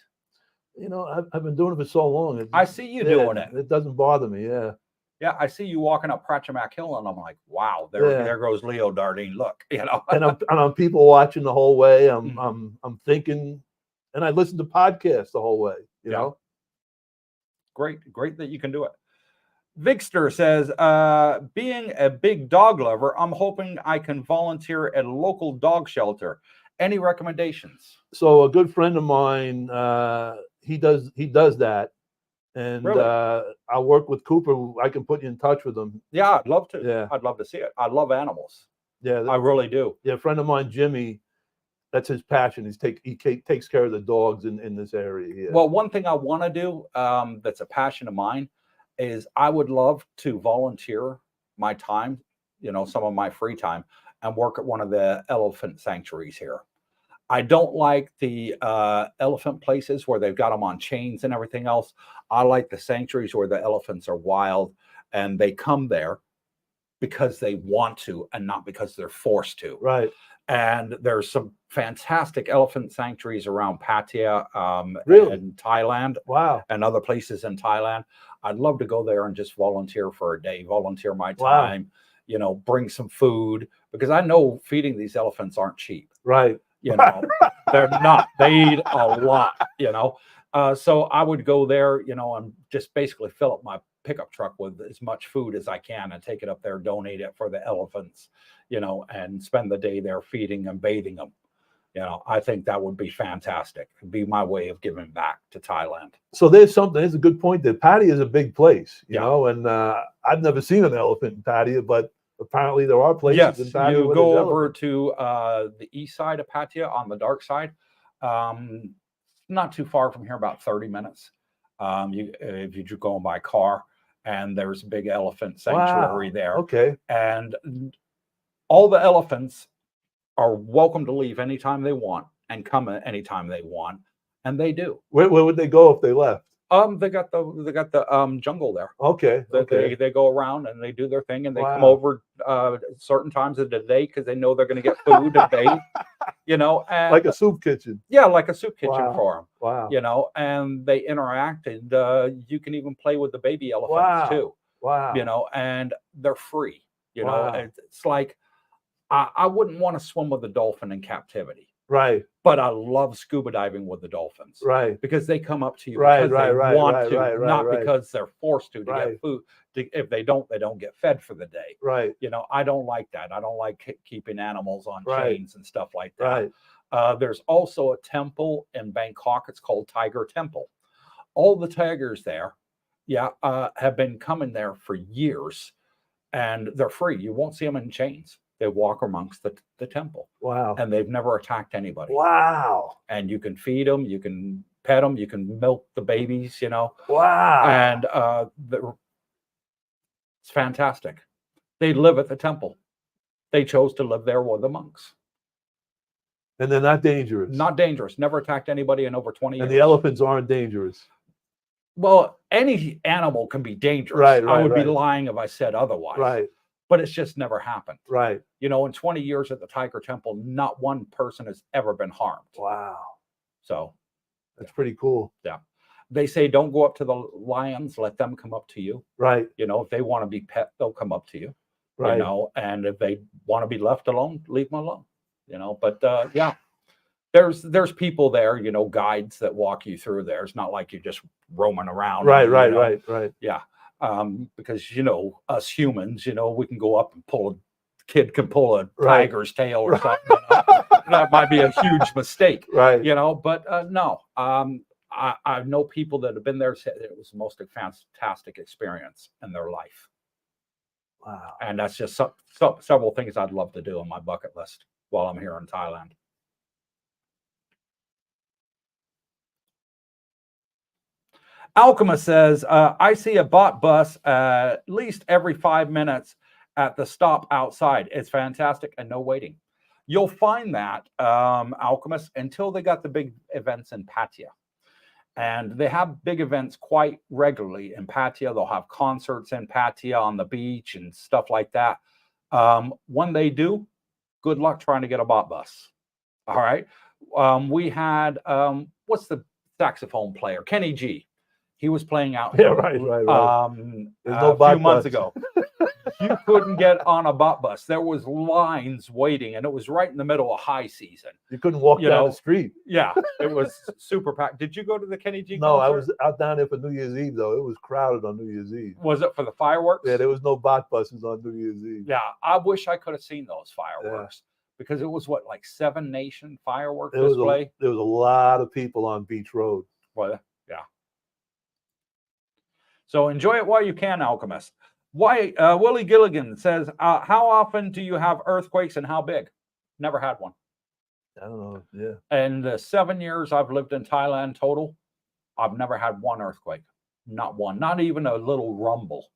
I've been doing it for so long. I see you doing it. It doesn't bother me. Yeah. Yeah, I see you walking up Pratchamack Hill, and I'm like, wow, there goes Leo Dardine. Look, and I'm people watching the whole way. I'm thinking, and I listen to podcasts the whole way. You know. Great that you can do it. Victor says, being a big dog lover, I'm hoping I can volunteer at a local dog shelter. Any recommendations? So a good friend of mine, he does that, and really? I work with Cooper. I can put you in touch with him. Yeah, I'd love to. Yeah, I'd love to see it. I love animals. Yeah, I really do. Yeah, a friend of mine, Jimmy, that's his passion. He takes care of the dogs in this area. Yeah. Well, one thing I want to do, that's a passion of mine. is I would love to volunteer my time, some of my free time, and work at one of the elephant sanctuaries here. I don't like the elephant places where they've got them on chains and everything else. I like the sanctuaries where the elephants are wild and they come there because they want to and not because they're forced to. Right. And there's some fantastic elephant sanctuaries around Pattaya Really? and Thailand Wow. and other places in Thailand. I'd love to go there and just volunteer for a day, volunteer my Wow. time, bring some food, because I know feeding these elephants aren't cheap. Right. They're not. They eat a lot, So I would go there, and just basically fill up my pickup truck with as much food as I can and take it up there, donate it for the elephants, and spend the day there feeding and bathing them. I think that would be fantastic. It'd be my way of giving back to Thailand. So there's a good point that Pattaya is a big place, you Yeah. know, and I've never seen an elephant in Pattaya, but apparently there are places in Yes, Pattaya you where go there's over elephants. to the east side of Pattaya on the dark side. Not too far from here, about 30 minutes. If you're going by car, and there's a big elephant sanctuary Wow. there. Okay. And all the elephants are welcome to leave anytime they want and come anytime they want, and they do. Where would they go if they left? They got the jungle there. Okay. Okay. They go around and they do their thing, and they come Wow. over certain times of the day because they know they're going to get food and bathe, and Like a soup kitchen. yeah, like a soup kitchen Wow. for them, Wow. and they interact, and you can even play with the baby elephants Wow. too, Wow. and they're free. Wow. It's like I wouldn't want to swim with a dolphin in captivity. Right. But I love scuba diving with the dolphins. Right. Because they come up to you Right, because right, they right, want right, to, right, right, not right. because they're forced to Right. get food. If they don't get fed for the day. Right. I don't like that. I don't like keeping animals on Right. chains and stuff like that. Right. There's also a temple in Bangkok. It's called Tiger Temple. All the tigers there, have been coming there for years, and they're free. You won't see them in chains. They walk amongst the temple. Wow. And they've never attacked anybody. Wow. And you can feed them, you can pet them, you can milk the babies, Wow. and it's fantastic. They live at the temple. They chose to live there with the monks. And they're not dangerous. Not dangerous. Never attacked anybody in over 20 years. And the elephants aren't dangerous. Well, any animal can be dangerous. Right, I would be right. lying if I said otherwise. Right. But it's just never happened. Right. In 20 years at the Tiger Temple, not one person has ever been harmed. Wow. So that's pretty cool. Yeah. They say don't go up to the lions, let them come up to you. Right. If they want to be pet, they'll come up to you. Right. And if they want to be left alone, leave them alone. But yeah. There's people there, guides that walk you through there. It's not like you're just roaming around. Right, right. Yeah. Because us humans, we can go up and kid can pull a tiger's tail or something. That might be a huge mistake. Right. But no. I know people that have been there said it was the most fantastic experience in their life. Wow. And that's just several things I'd love to do on my bucket list while I'm here in Thailand. Alchemist says, I see a bot bus at least every 5 minutes at the stop outside. It's fantastic and no waiting. You'll find that, Alchemist, until they got the big events in Pattaya. And they have big events quite regularly in Pattaya. They'll have concerts in Pattaya on the beach and stuff like that. When they do, good luck trying to get a bot bus. All right. We had, what's the saxophone player? Kenny G. He was playing out here, right. a few months ago. You couldn't get on a bot bus. There was lines waiting, and it was right in the middle of high season. You couldn't walk down the street. Yeah, it was super packed. Did you go to the Kenny G No, concert? I was out down there for New Year's Eve, though. It was crowded on New Year's Eve. Was it for the fireworks? Yeah, there was no bot buses on New Year's Eve. Yeah, I wish I could have seen those fireworks. Because it was like 7 Nation firework there display. There was a lot of people on Beach Road. Well, yeah. So enjoy it while you can, Alchemist. Why? Willie Gilligan says, how often do you have earthquakes and how big? Never had one. I don't know. Yeah. In the 7 years I've lived in Thailand total, I've never had one earthquake. Not one, not even a little rumble.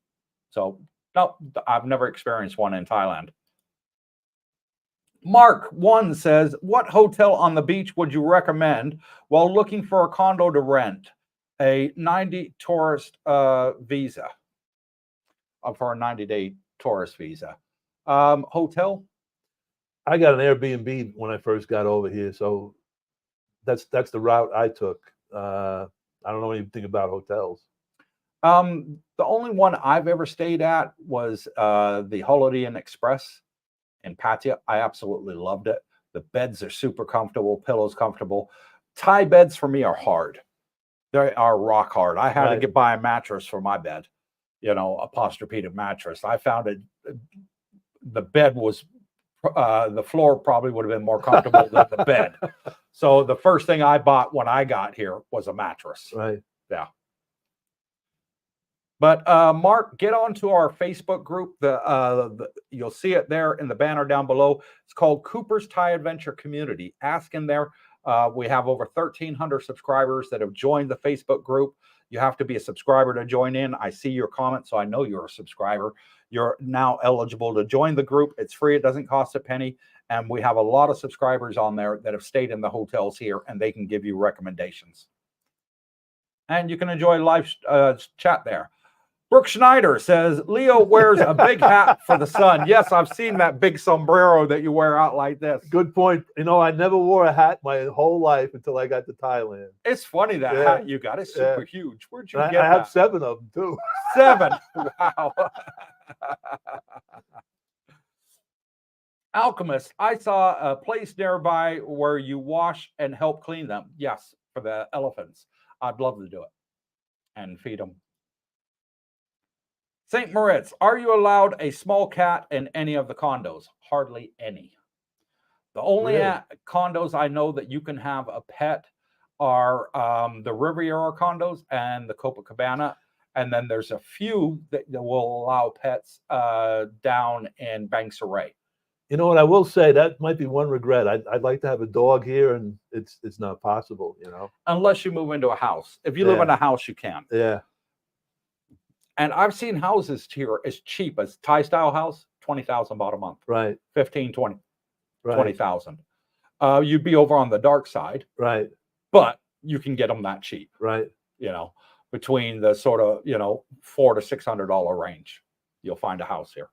So, no, I've never experienced one in Thailand. Mark 1 says, what hotel on the beach would you recommend while looking for a condo to rent? A 90 tourist visa for a 90-day tourist visa. Hotel? I got an Airbnb when I first got over here, so that's the route I took. I don't know anything about hotels. The only one I've ever stayed at was the Holiday Inn Express in Pattaya. I absolutely loved it. The beds are super comfortable, pillows comfortable. Thai beds for me are hard. They are rock hard. I had to buy a mattress for my bed, a Posturepedic mattress. I found it. The bed was, the floor probably would have been more comfortable than the bed. So the first thing I bought when I got here was a mattress. Right. Yeah. But Mark, get onto our Facebook group. You'll see it there in the banner down below. It's called Cooper's Thai Adventure Community. Ask in there. We have over 1,300 subscribers that have joined the Facebook group. You have to be a subscriber to join in. I see your comment, so I know you're a subscriber. You're now eligible to join the group. It's free. It doesn't cost a penny. And we have a lot of subscribers on there that have stayed in the hotels here, and they can give you recommendations. And you can enjoy live chat there. Brooke Schneider says, Leo wears a big hat for the sun. Yes, I've seen that big sombrero that you wear out like this. Good point. I never wore a hat my whole life until I got to Thailand. It's funny that hat you got. It's super huge. Where'd you get that? I have 7 of them, too. 7? Wow. Alchemist, I saw a place nearby where you wash and help clean them. Yes, for the elephants. I'd love to do it and feed them. St. Moritz, are you allowed a small cat in any of the condos? Hardly any. The only condos I know that you can have a pet are the Riviera condos and the Copacabana. And then there's a few that will allow pets down in Banks Array. You know what I will say? That might be one regret. I'd like to have a dog here, and it's not possible, Unless you move into a house. If you live in a house, you can. Yeah. And I've seen houses here as cheap as Thai style house, 20,000 baht a month. Right. 15, 20, 20,000. You'd be over on the dark side. Right. But you can get them that cheap. Right. Between the sort of, $400 to $600 range, you'll find a house here.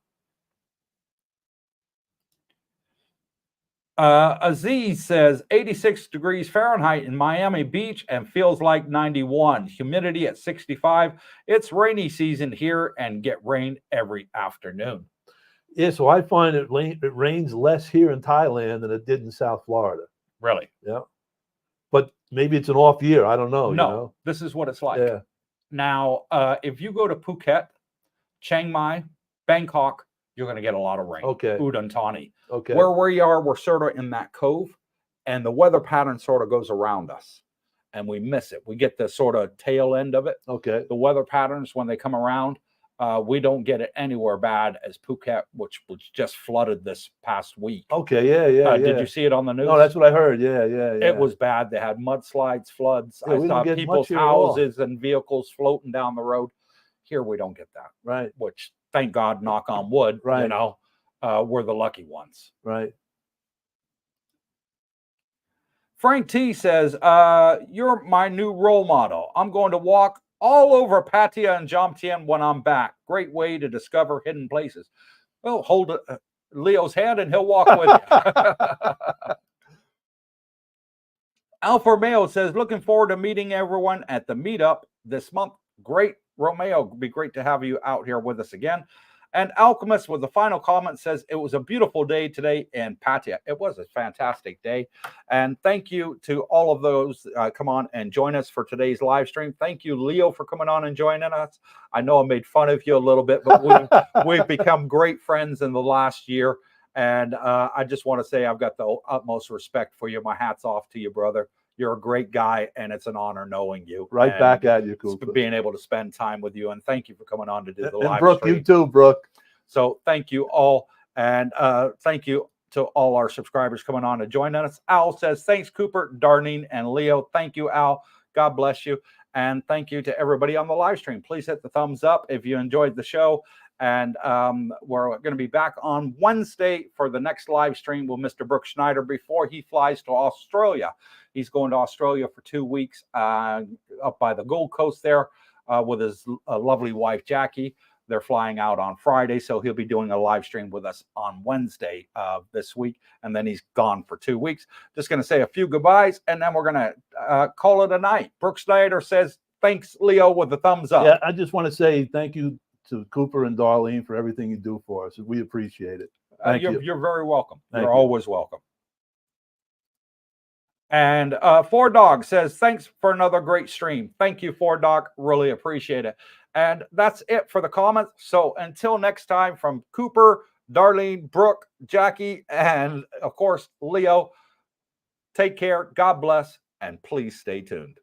Aziz says 86 degrees Fahrenheit in Miami Beach and feels like 91. Humidity at 65. It's rainy season here and get rain every afternoon. Yeah, so I find it rains less here in Thailand than it did in South Florida. Really? Yeah. But maybe it's an off year. I don't know. No, this is what it's like. Yeah. Now, if you go to Phuket, Chiang Mai, Bangkok, you're going to get a lot of rain. Okay. Udon Thani. Okay. Where we are, we're sort of in that cove, and the weather pattern sort of goes around us, and we miss it. We get the sort of tail end of it. Okay. The weather patterns, when they come around, we don't get it anywhere bad as Phuket, which was just flooded this past week. Okay. Yeah. Did you see it on the news? No, that's what I heard. Yeah. It was bad. They had mudslides, floods. Yeah, I saw people's houses and vehicles floating down the road. Here, we don't get that. Right. Which, thank God, knock on wood, right. We're the lucky ones. Right. Frank T says, you're my new role model. I'm going to walk all over Pattaya and Jomtien when I'm back. Great way to discover hidden places. Well, hold Leo's hand and he'll walk with you. Alfa Romeo says, looking forward to meeting everyone at the meetup this month. Great, Romeo. It'd be great to have you out here with us again. And Alchemist with the final comment says, it was a beautiful day today in Pattaya. It was a fantastic day. And thank you to all of those come on and join us for today's live stream. Thank you, Leo, for coming on and joining us. I know I made fun of you a little bit, but we've become great friends in the last year. And I just want to say I've got the utmost respect for you. My hat's off to you, brother. You're a great guy, and it's an honor knowing you. Right back at you, Cooper. Being able to spend time with you, and thank you for coming on to do the live Brooke, stream. you too, Brooke. So thank you all, and thank you to all our subscribers coming on and joining us. Al says, thanks, Cooper, Darlene, and Leo. Thank you, Al. God bless you. And thank you to everybody on the live stream. Please hit the thumbs up if you enjoyed the show. And we're going to be back on Wednesday for the next live stream with Mr. Brooks Schneider before he flies to Australia. He's going to Australia for 2 weeks up by the Gold Coast there with his lovely wife, Jackie. They're flying out on Friday, so he'll be doing a live stream with us on Wednesday this week, and then he's gone for 2 weeks. Just going to say a few goodbyes, and then we're going to call it a night. Brooks Schneider says, thanks, Leo, with the thumbs up. Yeah, I just want to say thank you to Cooper and Darlene for everything you do for us. We appreciate it. Thank you. You're very welcome. Thank You're you. always welcome. And Four Dog says, thanks for another great stream. Thank you, Four Dog. Really appreciate it. And that's it for the comments. So until next time, from Cooper, Darlene, Brooke, Jackie, and of course, Leo, take care. God bless. And please stay tuned.